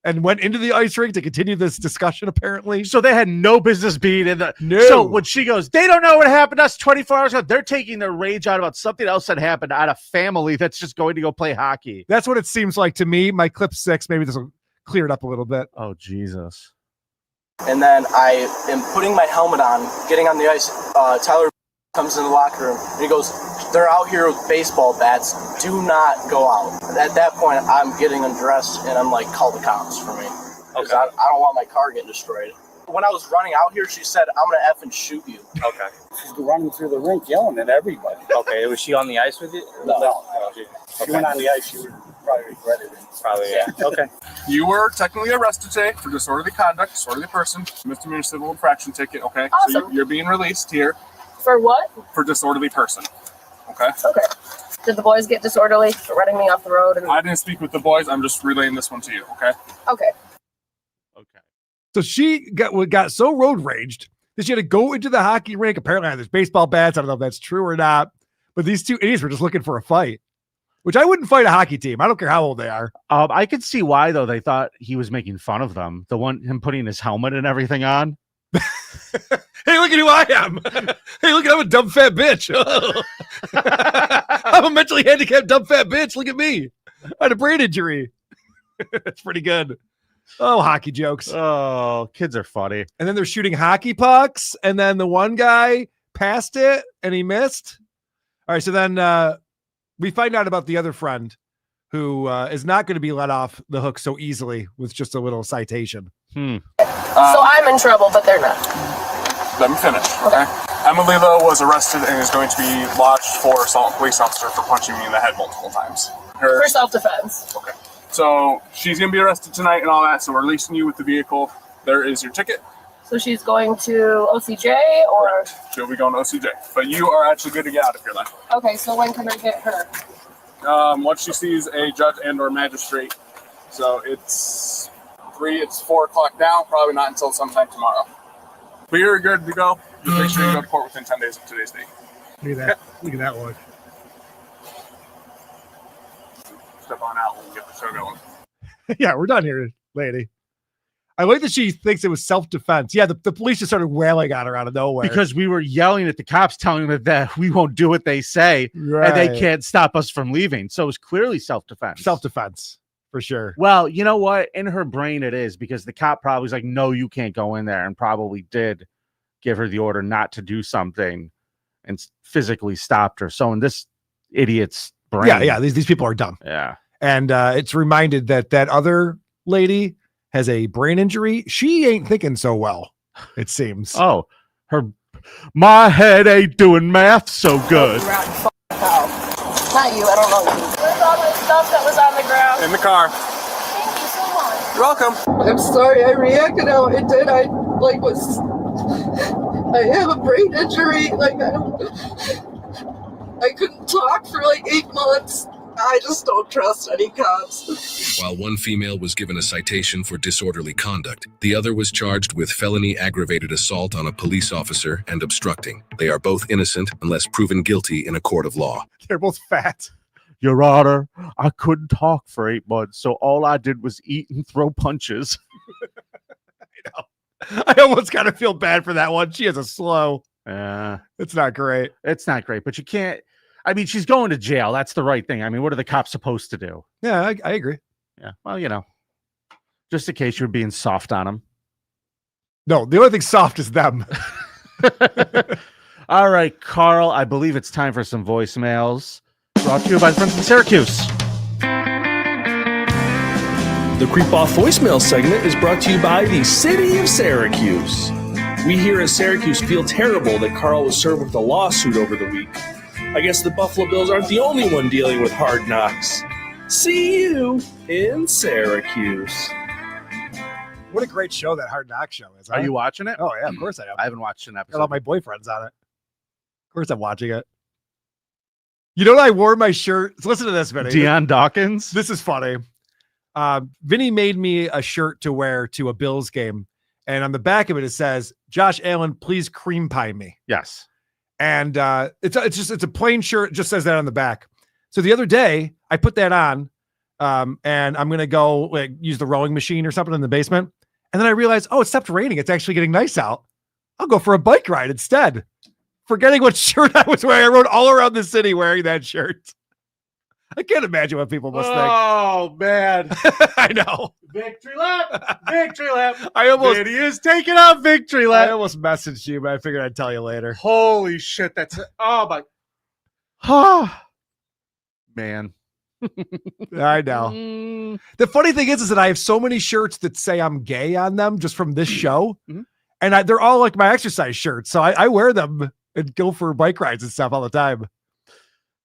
and went into the ice rink to continue this discussion, apparently. So they had no business being in the... No. So when she goes, they don't know what happened to us 24 hours ago, they're taking their rage out about something else that happened at a family that's just going to go play hockey. That's what it seems like to me. My clip 6, maybe this will clear it up a little bit. Oh, Jesus. And then I am putting my helmet on, getting on the ice. Tyler comes in the locker room and he goes, they're out here with baseball bats. Do not go out. At that point, I'm getting undressed and I'm like, call the cops for me. Okay. I don't want my car getting destroyed. When I was running out here, she said, I'm going to effing shoot you. Okay. She's running through the rink yelling at everybody. Okay. Was she on the ice with you? No. She went on the ice. She would probably regret it. Probably, yeah. Okay. You were technically arrested today for disorderly conduct, disorderly person, misdemeanor civil infraction ticket. Okay. Awesome. So you're being released here For what? for disorderly person. Okay. Okay. Did the boys get disorderly for running me off the road? I didn't speak with the boys. I'm just relaying this one to you. Okay. Okay. So she got so road raged that she had to go into the hockey rink. Apparently there's baseball bats. I don't know if that's true or not, but these two idiots were just looking for a fight, which I wouldn't fight a hockey team. I don't care how old they are. I could see why, though. They thought he was making fun of them. Him putting his helmet and everything on. Hey, look at who I am. Hey, look, I'm a dumb fat bitch. I'm a mentally handicapped dumb fat bitch. Look at me. I had a brain injury. That's pretty good. Oh, hockey jokes. Oh, kids are funny. And then they're shooting hockey pucks. And then the one guy passed it and he missed. All right. So then we find out about the other friend who is not going to be let off the hook so easily with just a little citation. So I'm in trouble, but they're not. Let me finish. Okay. Emily, though, was arrested and is going to be lodged for assault police officer for punching me in the head multiple times. For self-defense. Okay. So she's going to be arrested tonight and all that, so we're releasing you with the vehicle. There is your ticket. So she's going to OCJ or? Correct. She'll be going to OCJ. But you are actually good to get out of here then. Okay, so when can I get her? Once she sees a judge and or magistrate. So it's 4 o'clock now, probably not until sometime tomorrow. But you're good to go. Just make sure you go to court within 10 days of today's date. Look at that. Look at that one. Step on out and get the show going. Yeah, we're done here, lady. I like that she thinks it was self-defense. Yeah, the police just started wailing on her out of nowhere. Because we were yelling at the cops, telling them that we won't do what they say, and they can't stop us from leaving. So it was clearly self-defense. Self-defense, for sure. Well, you know what? In her brain it is, because the cop probably was like, no, you can't go in there, and probably did give her the order not to do something and physically stopped her. So in this idiot's brain. Yeah, these people are dumb. Yeah. And it's reminded that other lady has a brain injury. She ain't thinking so well, it seems. Oh, her My head ain't doing math so good. Not you, I don't know you. Where's all the stuff that was on the ground? In the car. Thank you so much. You're welcome. I'm sorry I reacted how I did. I have a brain injury. I couldn't talk for 8 months. I just don't trust any cops. While one female was given a citation for disorderly conduct, the other was charged with felony aggravated assault on a police officer and obstructing. They are both innocent unless proven guilty in a court of law. They're both fat. Your Honor, I couldn't talk for 8 months, so all I did was eat and throw punches. I almost kind of feel bad for that one. She has a slow. It's not great. It's not great, but you can't. I mean, she's going to jail. That's the right thing. I mean, what are the cops supposed to do? Yeah, I agree. Yeah. Well, just in case you're being soft on them. No, the only thing soft is them. All right, Karl, I believe it's time for some voicemails. Brought to you by friends in Syracuse. The Creep Off voicemail segment is brought to you by the City of Syracuse. We here in Syracuse feel terrible that Karl was served with a lawsuit over the week. I guess the Buffalo Bills aren't the only one dealing with hard knocks. See you in Syracuse. What a great show that Hard Knock show is. Huh? Are you watching it? Oh, yeah, of course I am. I haven't watched an episode. Got all my boyfriends on it. Of course I'm watching it. You know what? I wore my shirt. So listen to this, Vinny. Deion Dawkins. This is funny. Vinny made me a shirt to wear to a Bills game. And on the back of it, it says, Josh Allen, please cream pie me. Yes. And it's a plain shirt. It just says that on the back. So the other day I put that on and I'm going to go use the rowing machine or something in the basement. And then I realized, it stopped raining. It's actually getting nice out. I'll go for a bike ride instead. Forgetting what shirt I was wearing. I rode all around the city wearing that shirt. I can't imagine what people must think. Oh, man. I know. Victory lap. Victory lap. Vinny is taking out victory lap. I almost messaged you, but I figured I'd tell you later. Holy shit. That's it. Oh, my. Man. I know. The funny thing is that I have so many shirts that say I'm gay on them just from this show. And they're all like my exercise shirts. So I wear them and go for bike rides and stuff all the time.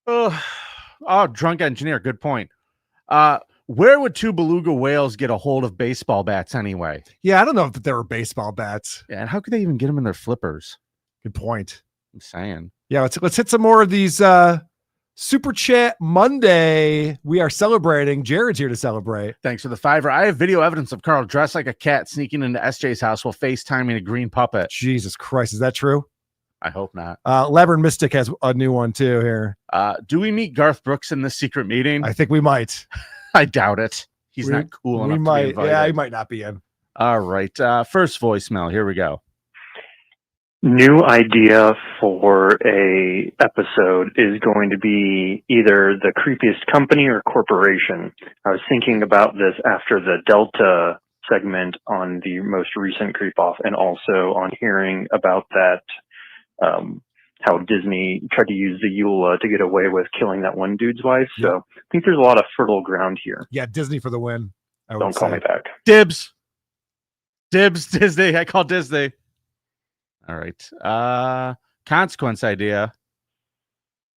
Oh, drunk engineer. Good point. Where would two beluga whales get a hold of baseball bats anyway? Yeah, I don't know if there were baseball bats. Yeah, and how could they even get them in their flippers? Good point. I'm saying. Yeah, let's hit some more of these Super Chat Monday. We are celebrating. Jared's here to celebrate. Thanks for the $5. I have video evidence of Karl dressed like a cat sneaking into SJ's house while FaceTiming a green puppet. Jesus Christ, is that true? I hope not. Labyrinth Mystic has a new one too here. Do we meet Garth Brooks in this secret meeting? I think we might. I doubt it. He's not cool enough to be invited. Yeah, he might not be in. All right. First voicemail. Here we go. New idea for a episode is going to be either the creepiest company or corporation. I was thinking about this after the Delta segment on the most recent Creep Off, and also on hearing about that, how Disney tried to use the EULA to get away with killing that one dude's wife. So I think there's a lot of fertile ground here. Yeah, Disney for the win. Don't call me back. Dibs, Disney. I call Disney. All right. Consequence idea.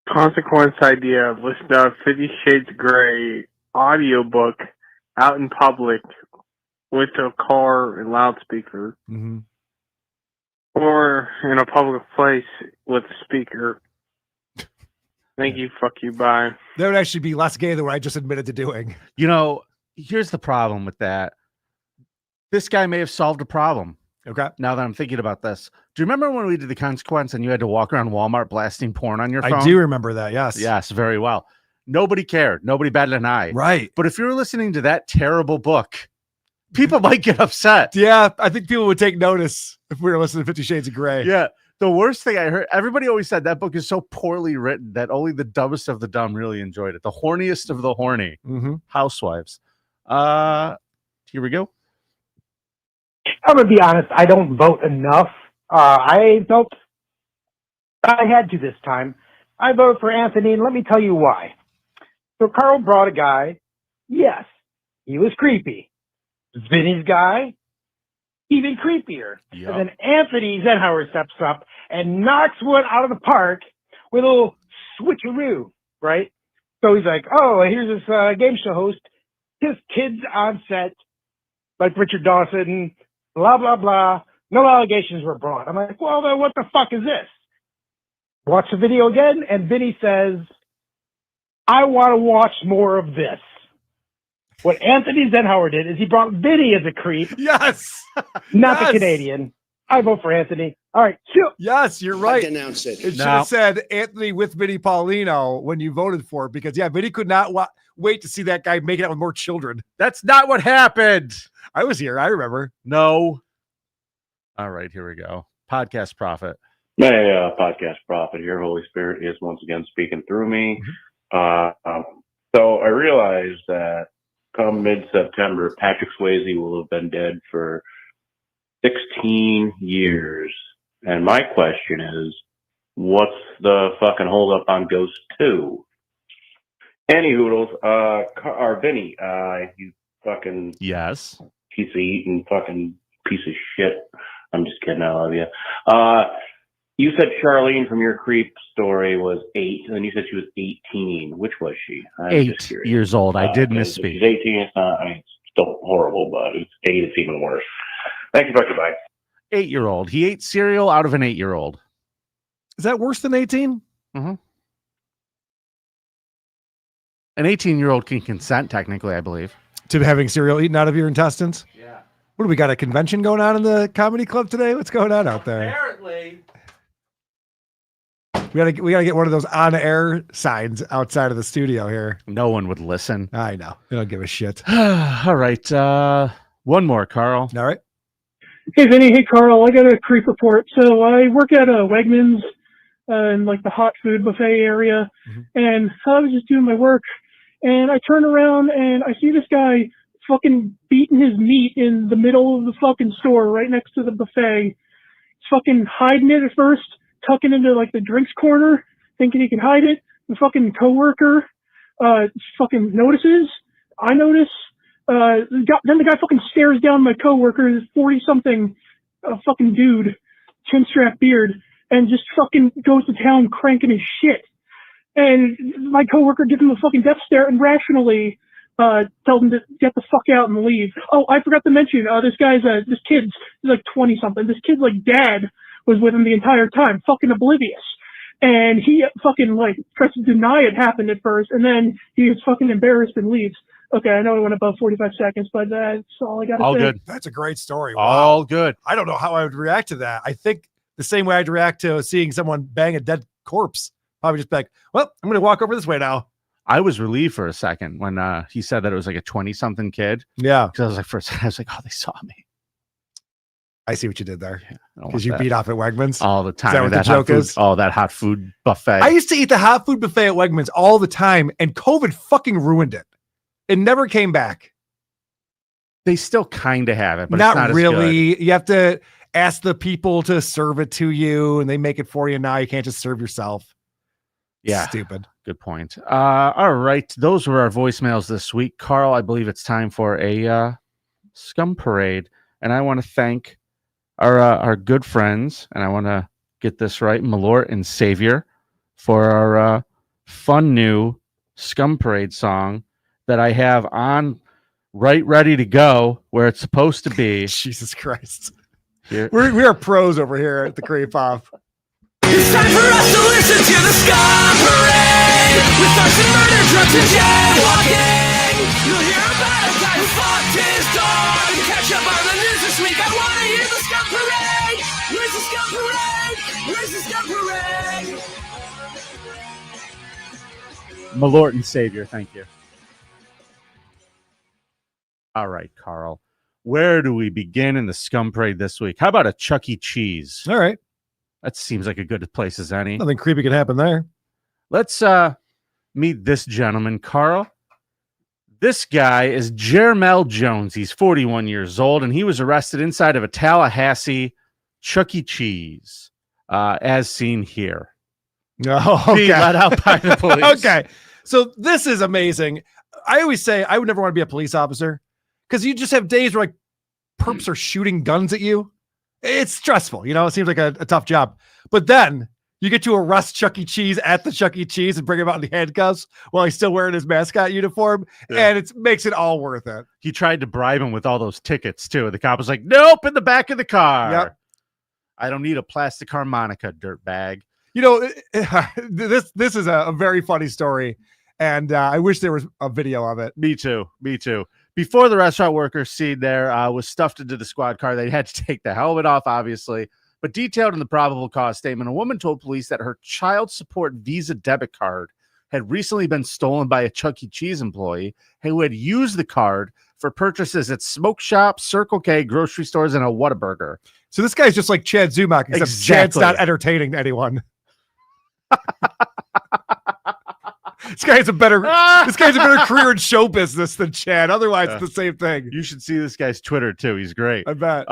Consequence idea. Listen to 50 Shades of Grey audiobook out in public with a car and loudspeaker. Mm-hmm. Or in a public place with a speaker. Thank you. Fuck you. Bye. That would actually be less gay than what I just admitted to doing. You know, here's the problem with that. This guy may have solved a problem. Okay. Now that I'm thinking about this, do you remember when we did the consequence and you had to walk around Walmart blasting porn on your phone? I do remember that. Yes. Yes, very well. Nobody cared. Nobody batted an eye. Right. But if you're listening to that terrible book, people might get upset. Yeah, I think people would take notice if we were listening to 50 Shades of Grey. Yeah. The worst thing I heard, everybody always said that book is so poorly written that only the dumbest of the dumb really enjoyed it. The horniest of the horny. Mm-hmm. Housewives. Here we go. I'm going to be honest, I don't vote enough. I felt I had to this time. I voted for Anthony, and let me tell you why. So Karl brought a guy. Yes, he was creepy. Vinny's guy. even creepier. Yep. And then Anthony Zenhauer steps up and knocks one out of the park with a little switcheroo, right? So he's like, oh, here's this game show host. His kids on set, like Richard Dawson, blah, blah, blah. No allegations were brought. I'm like, well, then what the fuck is this? Watch the video again, and Vinny says, I want to watch more of this. What Anthony Zenhauer did is he brought Vinny as a creep. Yes. Not Yes. the Canadian. I vote for Anthony. All right. Chill. Yes, you're right. Denounce it. It should have said Anthony with Vinny Paulino when you voted for it, because Vinny could not wait to see that guy making out with more children. That's not what happened. I was here. I remember. No. All right, here we go. Podcast Prophet. Hey, Podcast Prophet here. Holy Spirit is once again speaking through me. So I realized that come mid-September, Patrick Swayze will have been dead for 16 years. And my question is, what's the fucking hold up on Ghost 2? Any hoodles, Vinny, you fucking yes piece of eating fucking piece of shit. I'm just kidding. I love you. You said Charlene from your creep story was 8, and then you said she was 18. Which was she? I'm 8 just curious. years old. I did If misspeak. she's 18. It's not. I mean, it's still horrible, but it's 8. It's even worse. Thank you. Bye. 8-year-old. He ate cereal out of an 8-year-old. Is that worse than 18? Mm-hmm. An 18-year-old can consent, technically, I believe. To having cereal eaten out of your intestines? Yeah. What do we got? A convention going on in the comedy club today? What's going on out there? Apparently. We gotta get one of those on-air signs outside of the studio here. No one would listen. I know. They don't give a shit. All right. One more, Carl. All right. Hey, Vinny. Hey, Carl. I got a creep report. So I work at a Wegmans in like the hot food buffet area. And so I was just doing my work. And I turn around and I see this guy fucking beating his meat in the middle of the fucking store right next to the buffet. He's fucking hiding it at first, tucking into like the drinks corner, thinking he can hide it. The fucking coworker fucking notices. I notice. Then the guy fucking stares down my coworker, this 40-something fucking dude, chin strap beard, and just fucking goes to town cranking his shit. And my coworker gives him a fucking death stare and rationally tells him to get the fuck out and leave. Oh, I forgot to mention, this kid's like 20-something. This kid's like dad was with him the entire time, fucking oblivious. And he fucking like tries to deny it happened at first, and then he gets fucking embarrassed and leaves. Okay, I know it went above 45 seconds, but that's all I got to say. All good. That's a great story. All good. I don't know how I would react to that. I think the same way I'd react to seeing someone bang a dead corpse. Probably just be like, well, I'm going to walk over this way now. I was relieved for a second when he said that it was like a 20-something kid. Yeah. Because I was like, for a second, I was like, oh, they saw me. I see what you did there. I don't Because want you that. beat off at Wegmans. All the time. Is that what the hot joke food, is? Oh, that hot food buffet. I used to eat the hot food buffet at Wegmans all the time, and COVID fucking ruined it. It never came back. They still kind of have it, but Not it's not really. As good. You have to ask the people to serve it to you, and they make it for you now. You can't just serve yourself. Yeah. Stupid. Good point. All right. Those were our voicemails this week. Carl, I believe it's time for a scum parade. And I want to thank our good friends, and I want to get this right, Malort and Savior, for our fun new scum parade song that I have on right ready to go where it's supposed to be. Jesus Christ. Here. We are pros over here at the Creep Off. It's time for us to listen to the Scum Parade. With thugs and murder, drugs and jaywalking. You'll hear about a guy who fucked his dog. Catch up on the news this week. I want to hear the Scum Parade. Where's the Scum Parade? Where's the Scum Parade? Malort and Savior, thank you. All right, Carl. Where do we begin in the scum parade this week? How about a Chuck E. Cheese? All right. That seems like a good place as any. Nothing creepy could happen there. Let's meet this gentleman, Carl. This guy is Jermel Jones. He's 41 years old, and he was arrested inside of a Tallahassee Chuck E. Cheese, as seen here. Oh, okay. Being let out by the police. Okay. So this is amazing. I always say I would never want to be a police officer because you just have days where like perps are shooting guns at you. It's stressful. It seems like a tough job. But then you get to arrest Chuck E. Cheese at the Chuck E. Cheese and bring him out in handcuffs while he's still wearing his mascot uniform. Yeah. And it makes it all worth it. He tried to bribe him with all those tickets too. The cop was like, "Nope, in the back of the car. Yep. I don't need a plastic harmonica, dirtbag." This is a very funny story. And I wish there was a video of it. Me too. Before the restaurant workers scene there was stuffed into the squad car, they had to take the helmet off, obviously. But detailed in the probable cause statement, a woman told police that her child support Visa debit card had recently been stolen by a Chuck E. Cheese employee who had used the card for purchases at smoke shops, Circle K, grocery stores, and a Whataburger. So this guy's just like Chad Zumock, except Chad's not entertaining anyone. This guy's a better career in show business than Chad. Otherwise, it's the same thing. You should see this guy's Twitter too. He's great. I bet.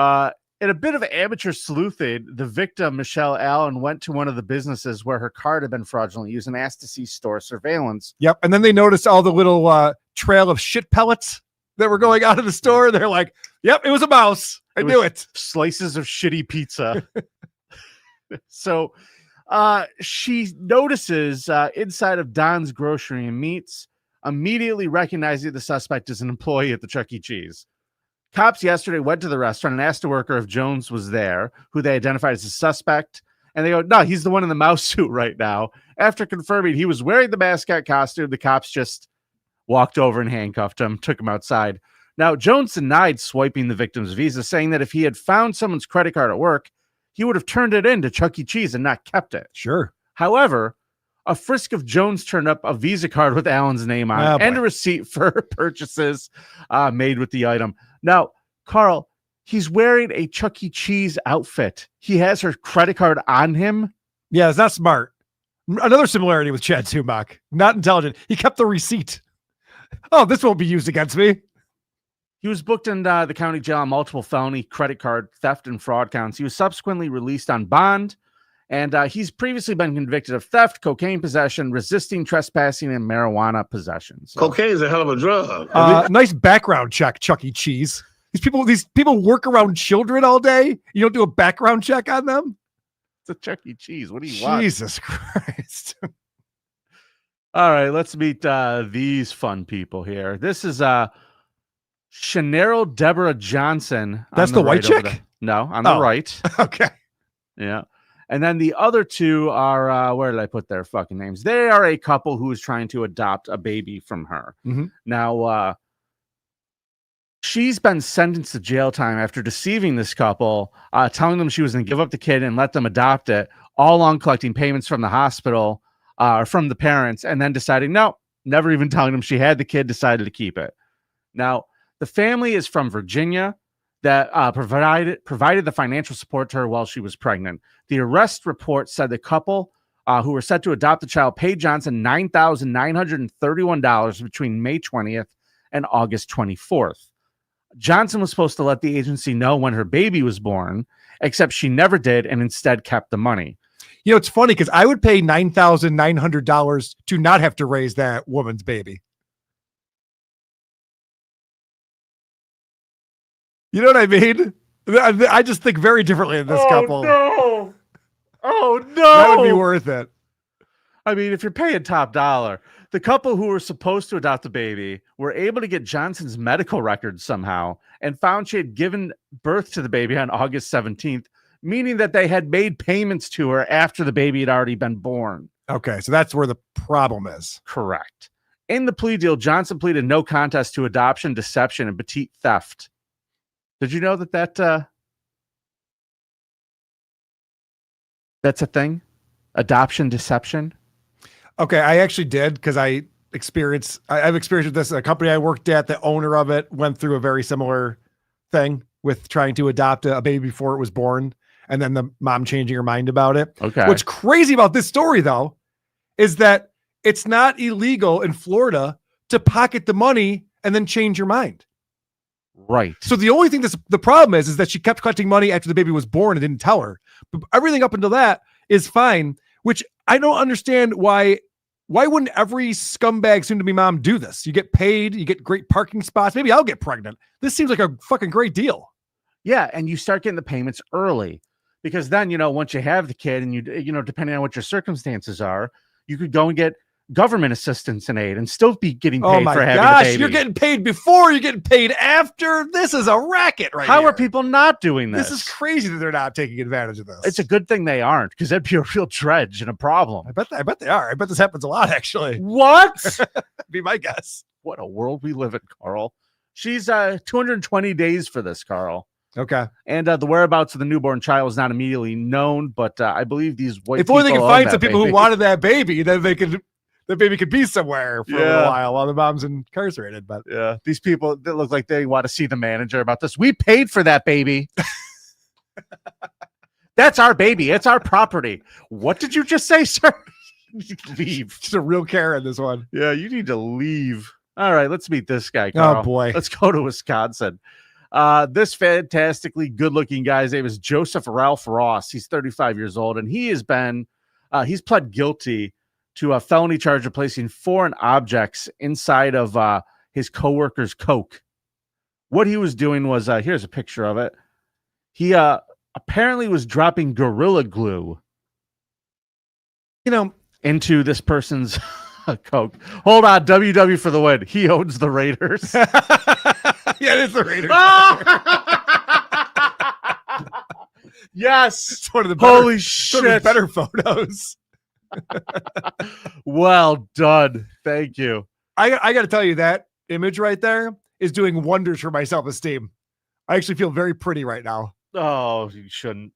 In a bit of amateur sleuthing, the victim, Michelle Allen, went to one of the businesses where her card had been fraudulently used and asked to see store surveillance. Yep. And then they noticed all the little trail of shit pellets that were going out of the store. They're like, yep, it was a mouse. I knew it. Slices of shitty pizza. So she notices inside of Don's Grocery and Meats, immediately recognizing the suspect as an employee at the Chuck E. Cheese. Cops yesterday went to the restaurant and asked a worker if Jones was there, who they identified as a suspect. And they go, no, he's the one in the mouse suit right now. After confirming he was wearing the mascot costume, the cops just walked over and handcuffed him, took him outside. Now, Jones denied swiping the victim's Visa, saying that if he had found someone's credit card at work, he would have turned it in to Chuck E. Cheese and not kept it. Sure. However, a frisk of Jones turned up a Visa card with Allen's name on and a receipt for purchases made with the item. Now, Karl, he's wearing a Chuck E. Cheese outfit. He has her credit card on him. Yeah, it's not smart. Another similarity with Chad Zumock. Not intelligent. He kept the receipt. Oh, this won't be used against me. He was booked in the county jail on multiple felony credit card theft and fraud counts. He was subsequently released on bond, and he's previously been convicted of theft, cocaine possession, resisting trespassing, and marijuana possession. So, Cocaine is a hell of a drug. Nice background check, Chuck E. Cheese. These people work around children all day. You don't do a background check on them? It's a Chuck E. Cheese. What do you want? Jesus Christ. All right, let's meet these fun people here. This is Shanero Deborah Johnson. That's the white chick? No, on the right. Okay. Yeah. And then the other two are, where did I put their fucking names? They are a couple who is trying to adopt a baby from her. Mm-hmm. Now, she's been sentenced to jail time after deceiving this couple, telling them she was going to give up the kid and let them adopt it, all along collecting payments from the hospital, from the parents, and then deciding, no, never even telling them she had the kid, decided to keep it. Now, the family is from Virginia that provided the financial support to her while she was pregnant. The arrest report said the couple who were set to adopt the child paid Johnson $9,931 between May 20th and August 24th. Johnson was supposed to let the agency know when her baby was born, except she never did and instead kept the money. You know, it's funny because I would pay $9,900 to not have to raise that woman's baby. You know what I mean? I just think very differently in this couple. No. Oh, no. That would be worth it. I mean, if you're paying top dollar, the couple who were supposed to adopt the baby were able to get Johnson's medical records somehow and found she had given birth to the baby on August 17th, meaning that they had made payments to her after the baby had already been born. Okay, so that's where the problem is. Correct. In the plea deal, Johnson pleaded no contest to adoption, deception, and petite theft. Did you know that's a thing? Adoption, deception? Okay, I actually did because I've experienced with this. A company I worked at, the owner of it went through a very similar thing with trying to adopt a baby before it was born, and then the mom changing her mind about it. Okay. What's crazy about this story, though, is that it's not illegal in Florida to pocket the money and then change your mind. Right. So the only thing the problem is that she kept collecting money after the baby was born and didn't tell her. But everything up until that is fine, which I don't understand why wouldn't every scumbag soon-to-be mom do this? You get paid, you get great parking spots. Maybe I'll get pregnant. This seems like a fucking great deal. Yeah, and you start getting the payments early because then, once you have the kid and depending on what your circumstances are, you could go and get government assistance and aid and still be getting paid for having a baby. You're getting paid before, you're getting paid after. This is a racket How are people not doing this? This is crazy that they're not taking advantage of this. It's a good thing they aren't, because that'd be a real dredge and a problem. I bet they are. I bet this happens a lot, actually. What? Be my guess. What a world we live in, Carl. She's 220 days for this, Carl. Okay. And the whereabouts of the newborn child is not immediately known, but I believe these white If only they people can own find that some people baby. who wanted that baby, then the baby could be somewhere for a little while the mom's incarcerated. But yeah, these people that look like they want to see the manager about this. We paid for that baby. That's our baby. It's our property. What did you just say, sir? Leave. Just a real Karen, this one. Yeah, you need to leave. All right, let's meet this guy, Carl. Oh, boy. Let's go to Wisconsin. This fantastically good-looking guy's name is Joseph Ralph Ross. He's 35 years old, and he's pled guilty to a felony charge of placing foreign objects inside of his coworker's Coke. What he was doing was, here's a picture of it. He apparently was dropping Gorilla Glue, into this person's Coke. Hold on, WW for the win. He owns the Raiders. Yeah, it is the Raiders. Yes. It's one of the better, Holy shit. better photos. Well done. Thank you. I got to tell you, that image right there is doing wonders for my self-esteem. I actually feel very pretty right now. Oh, you shouldn't.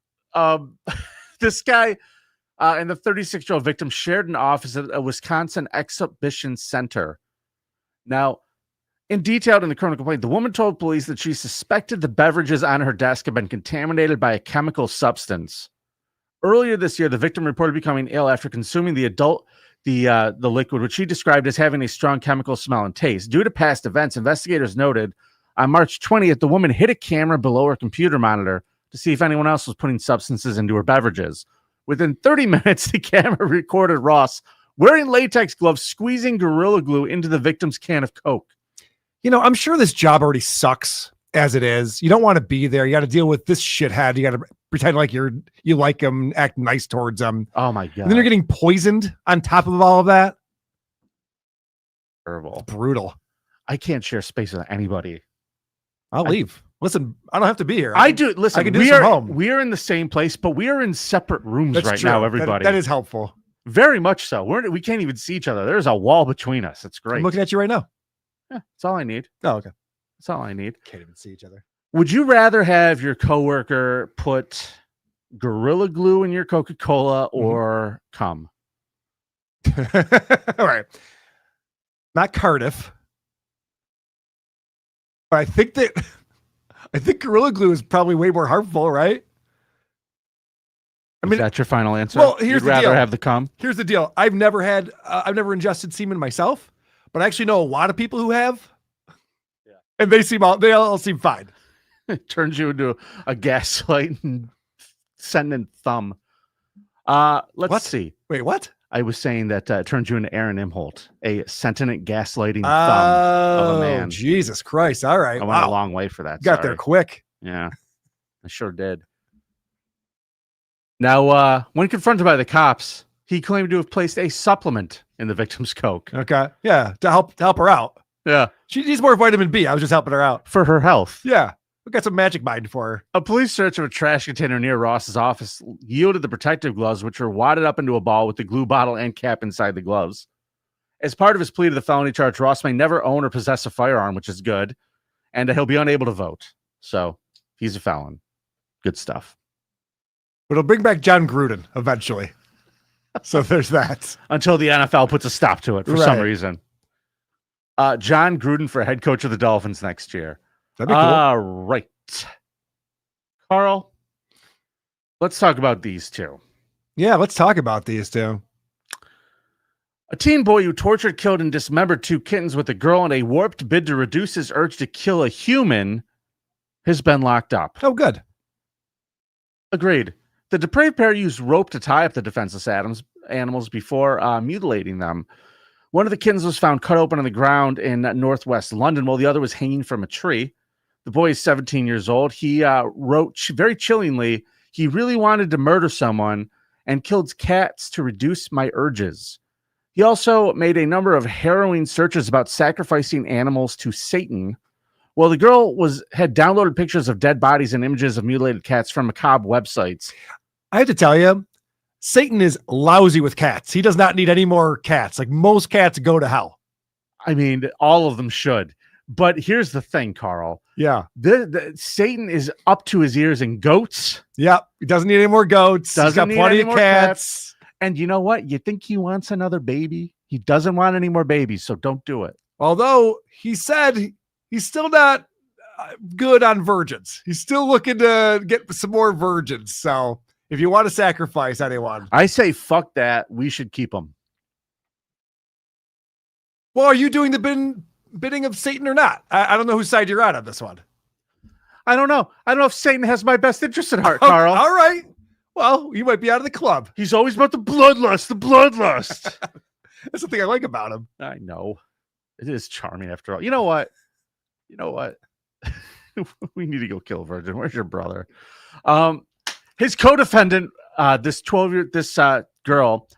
This guy and the 36-year-old victim shared an office at a Wisconsin exhibition center. Now, in detail in the criminal complaint, the woman told police that she suspected the beverages on her desk had been contaminated by a chemical substance. Earlier this year, the victim reported becoming ill after consuming the liquid, which she described as having a strong chemical smell and taste. Due to past events, investigators noted on March 20th, the woman hid a camera below her computer monitor to see if anyone else was putting substances into her beverages. Within 30 minutes, the camera recorded Ross wearing latex gloves, squeezing Gorilla Glue into the victim's can of Coke. I'm sure this job already sucks as it is. You don't want to be there. You got to deal with this shithead. You got to pretend like you like him, act nice towards him. Oh my God. And then you're getting poisoned on top of all of that. Terrible. It's brutal. I can't share space with anybody. I'll leave. Listen, I don't have to be here. I do. Listen, I can do this from home. We are in the same place, but we are in separate rooms now, everybody. That is helpful. Very much so. We can't even see each other. There's a wall between us. It's great. I'm looking at you right now. Yeah, that's all I need. Oh, okay. That's all I need. Can't even see each other. Would you rather have your coworker put Gorilla Glue in your Coca-Cola or cum? All right. Not Cardiff. But I think Gorilla Glue is probably way more harmful, right? Is that your final answer? Well, here's You'd the rather deal. have the cum? Here's the deal. I've never ingested semen myself, but I actually know a lot of people who have. Yeah. And they all seem fine. It turns you into a gaslighting sending thumb. Let's see. Wait, what? I was saying that it turns you into Aaron Imholt, a sentient gaslighting thumb of a man. Jesus Christ. All right. I went a long way for that. Got there quick. Yeah, I sure did. Now, when confronted by the cops, he claimed to have placed a supplement in the victim's Coke. Okay. Yeah. To help her out. Yeah. She needs more vitamin B. I was just helping her out. For her health. Yeah. We got some magic mind for her. A police search of a trash container near Ross's office yielded the protective gloves, which were wadded up into a ball with the glue bottle and cap inside the gloves. As part of his plea to the felony charge, Ross may never own or possess a firearm, which is good, and he'll be unable to vote. So he's a felon. Good stuff. But it'll bring back John Gruden eventually. So there's that. Until the NFL puts a stop to it for some reason. John Gruden for head coach of the Dolphins next year. That'd be cool. All right. Carl, let's talk about these two. Yeah, let's talk about these two. A teen boy who tortured, killed, and dismembered two kittens with a girl in a warped bid to reduce his urge to kill a human has been locked up. Oh, good. Agreed. The depraved pair used rope to tie up the defenseless animals before mutilating them. One of the kittens was found cut open on the ground in northwest London, while the other was hanging from a tree. The boy is 17 years old. He wrote very chillingly, he really wanted to murder someone and killed cats to reduce my urges. He also made a number of harrowing searches about sacrificing animals to Satan. Well, the girl had downloaded pictures of dead bodies and images of mutilated cats from macabre websites. I have to tell you, Satan is lousy with cats. He does not need any more cats. Like, most cats go to hell. I mean, all of them should. But here's the thing, Carl. Yeah. Satan is up to his ears in goats. Yep. He doesn't need any more goats. He's got plenty of cats. And you know what? You think he wants another baby? He doesn't want any more babies, so don't do it. Although he said he's still not good on virgins. He's still looking to get some more virgins. So if you want to sacrifice anyone, I say fuck that. We should keep them. Well, are you doing the bidding of Satan or not? I don't know whose side you're on this one. I don't know. I don't know if Satan has my best interest at heart, Carl. All right. Well, you might be out of the club. He's always about the bloodlust, That's the thing I like about him. I know. It is charming after all. You know what? We need to go kill a virgin. Where's your brother? His co-defendant, this girl,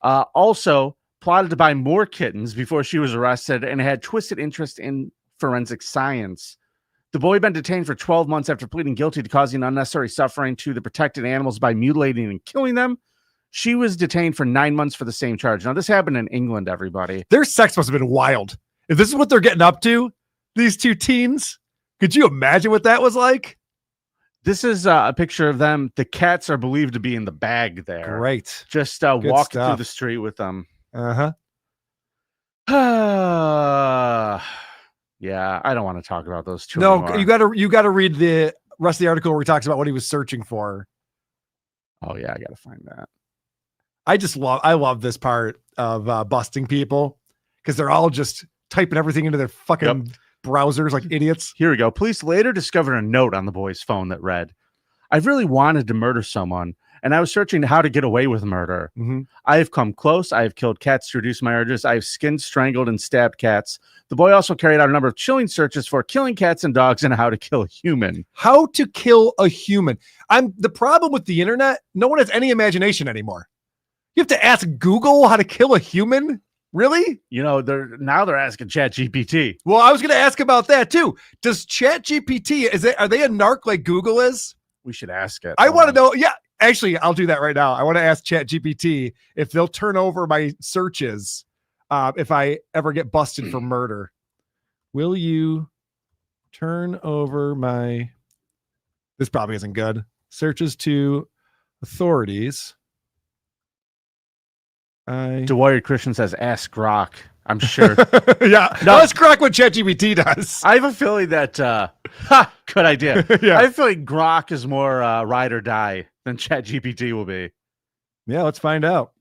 also plotted to buy more kittens before she was arrested and had twisted interest in forensic science. The boy had been detained for 12 months after pleading guilty to causing unnecessary suffering to the protected animals by mutilating and killing them. She was detained for 9 months for the same charge. Now, this happened in England, everybody. Their sex must have been wild. If this is what they're getting up to, these two teens, could you imagine what that was like? This is a picture of them. The cats are believed to be in the bag there. Great. Just walking through the street with them. Uh-huh. Yeah, I don't want to talk about those two. No, anymore. you gotta read the rest of the article where he talks about what he was searching for. Oh yeah, I gotta find that. I love this part of busting people because they're all just typing everything into their fucking browsers like idiots. Here we go. Police later discovered a note on the boy's phone that read, "I've really wanted to murder someone, and I was searching how to get away with murder. I have come close. I have killed cats to reduce my urges. I have skinned, strangled, and stabbed cats." The boy also carried out a number of chilling searches for killing cats and dogs and how to kill a human. How to kill a human. The problem with the internet, no one has any imagination anymore. You have to ask Google how to kill a human? Really? You know, they're asking ChatGPT. Well, I was going to ask about that too. Does ChatGPT, are they a narc like Google is? We should ask it. I want to know. Yeah, actually, I'll do that right now. I want to ask ChatGPT if they'll turn over my searches if I ever get busted for murder. Will you turn over my... This probably isn't good. Searches to authorities. DeWired Christian says, ask Grok. I'm sure. Yeah. No, let's Grok what ChatGPT does. I have a feeling that, good idea. Yeah. I have a feeling Grok is more ride or die than ChatGPT will be. Yeah, let's find out.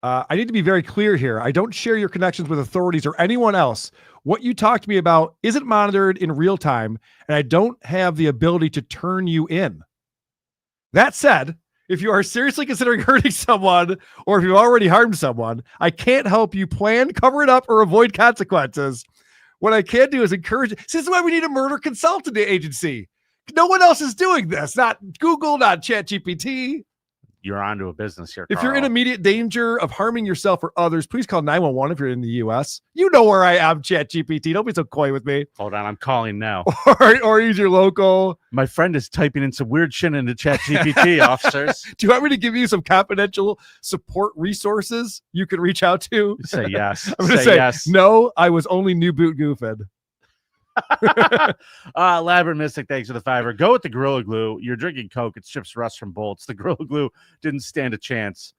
I need to be very clear here. I don't share your connections with authorities or anyone else. What you talk to me about isn't monitored in real time, and I don't have the ability to turn you in. That said, if you are seriously considering hurting someone, or if you've already harmed someone, I can't help you plan, cover it up, or avoid consequences. What I can do is encourage. This is why we need a murder consultant agency. No one else is doing this. Not Google, not ChatGPT. You're onto a business here, If you're in immediate danger of harming yourself or others, please call 911 if you're in the U.S. You know where I am, ChatGPT. Don't be so coy with me. Hold on, I'm calling now. Or use your local. My friend is typing in some weird shit into ChatGPT, officers. Do you want me to give you some confidential support resources you can reach out to? Say yes. I'm going to say yes. No, I was only new boot goofing. Labyrinth Mystic, thanks for the $5. Go with the Gorilla Glue. You're drinking Coke. It strips rust from bolts. The Gorilla Glue didn't stand a chance.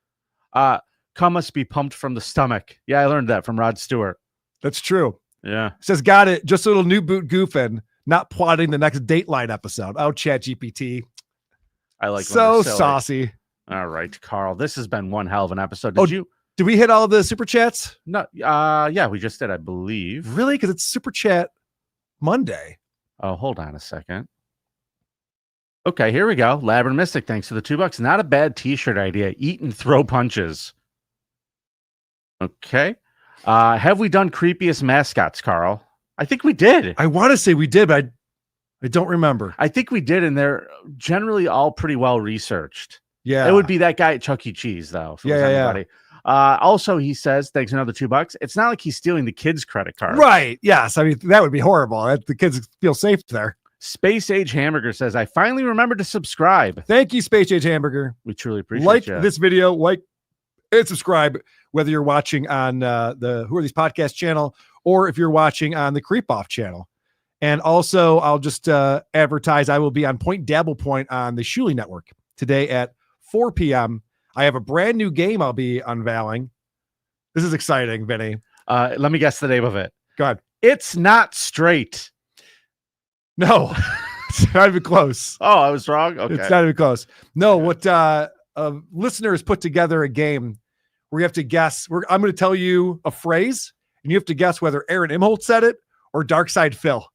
Cum must be pumped from the stomach. Yeah, I learned that from Rod Stewart. That's true. Yeah. It says, got it. Just a little new boot goofing, not plotting the next Dateline episode. Oh, ChatGPT. I like so saucy. All right, Carl. This has been one hell of an episode. Did we hit all the super chats? No. Yeah, we just did, I believe. Really? Because it's super chat Monday. Oh, hold on a second. Okay, here we go. Labyrinth Mystic, thanks for the $2. Not a bad t-shirt idea. Eat and throw punches. Okay. Have we done creepiest mascots, Carl? I think we did. I want to say we did, but I don't remember. I think we did, and they're generally all pretty well researched. Yeah. It would be that guy at Chuck E. Cheese, though. If it was Yeah. anybody. Also, he says, thanks another $2. It's not like he's stealing the kids' credit card. Right. Yes. I mean, that would be horrible. The kids feel safe there. Space Age Hamburger says, I finally remembered to subscribe. Thank you, Space Age Hamburger. We truly appreciate like you. this video, like and subscribe, whether you're watching on the Who Are These Podcast channel or if you're watching on the Creep Off channel. And also, I'll just advertise I will be on Point Dabble Point on the Shuli Network today at 4 p.m. I have a brand new game I'll be unveiling. This is exciting, Vinny. Let me guess the name of it. Go ahead. It's Not Straight. No, it's not even close. Oh, I was wrong? Okay. It's not even close. No, what a listener has put together a game where you have to guess. I'm going to tell you a phrase, and you have to guess whether Aaron Imholt said it or Darkside Phil.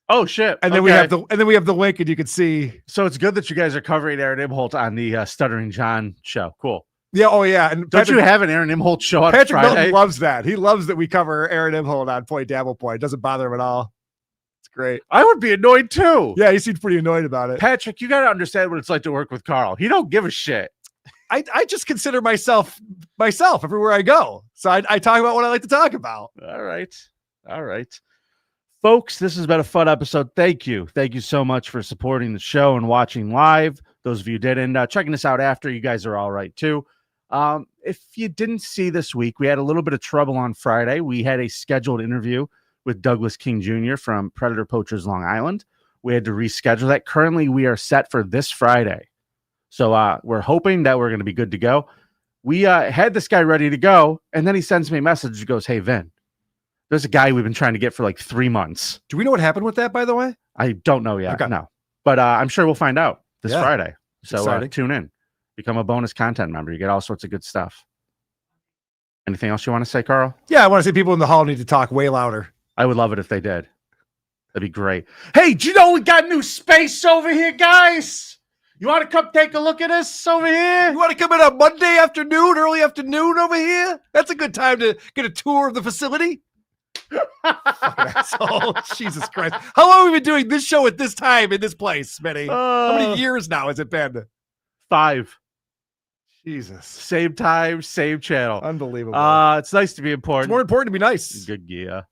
Oh shit! And then we have the link, and you can see. So it's good that you guys are covering Aaron Imholt on the Stuttering John show. Cool. Yeah. Oh yeah. And don't you have an Aaron Imholt show on Patrick Friday? Milton loves that. He loves that we cover Aaron Imholt on Point Dabble Point. It doesn't bother him at all. It's great. I would be annoyed too. Yeah, he seems pretty annoyed about it. Patrick, you got to understand what it's like to work with Karl. He don't give a shit. I just consider myself everywhere I go. So I talk about what I like to talk about. All right. Folks, this has been a fun episode. Thank you so much for supporting the show and watching live. Those of you who did, and checking us out after, you guys are all right too. If you didn't see this week, we had a little bit of trouble on Friday. We had a scheduled interview with Douglas King Jr. from Predator Poachers Long Island. We had to reschedule that. Currently, we are set for this Friday. So we're hoping that we're going to be good to go. We had this guy ready to go, and then he sends me a message. He goes, hey, Vin, there's a guy we've been trying to get for like 3 months. Do we know what happened with that, by the way? I don't know yet. Okay. No. But I'm sure we'll find out this Yeah. Friday. So Exciting. tune in. Become a bonus content member. You get all sorts of good stuff. Anything else you want to say, Karl? Yeah, I want to say people in the hall need to talk way louder. I would love it if they did. That'd be great. Hey, do you know we got new space over here, guys? You want to come take a look at us over here? You want to come in on Monday afternoon, early afternoon over here? That's a good time to get a tour of the facility. Oh, Jesus Christ. How long have we been doing this show at this time in this place, Minnie? How many years now has it been? 5. Jesus. Same time, same channel. Unbelievable. It's nice to be important. It's more important to be nice. Good, yeah.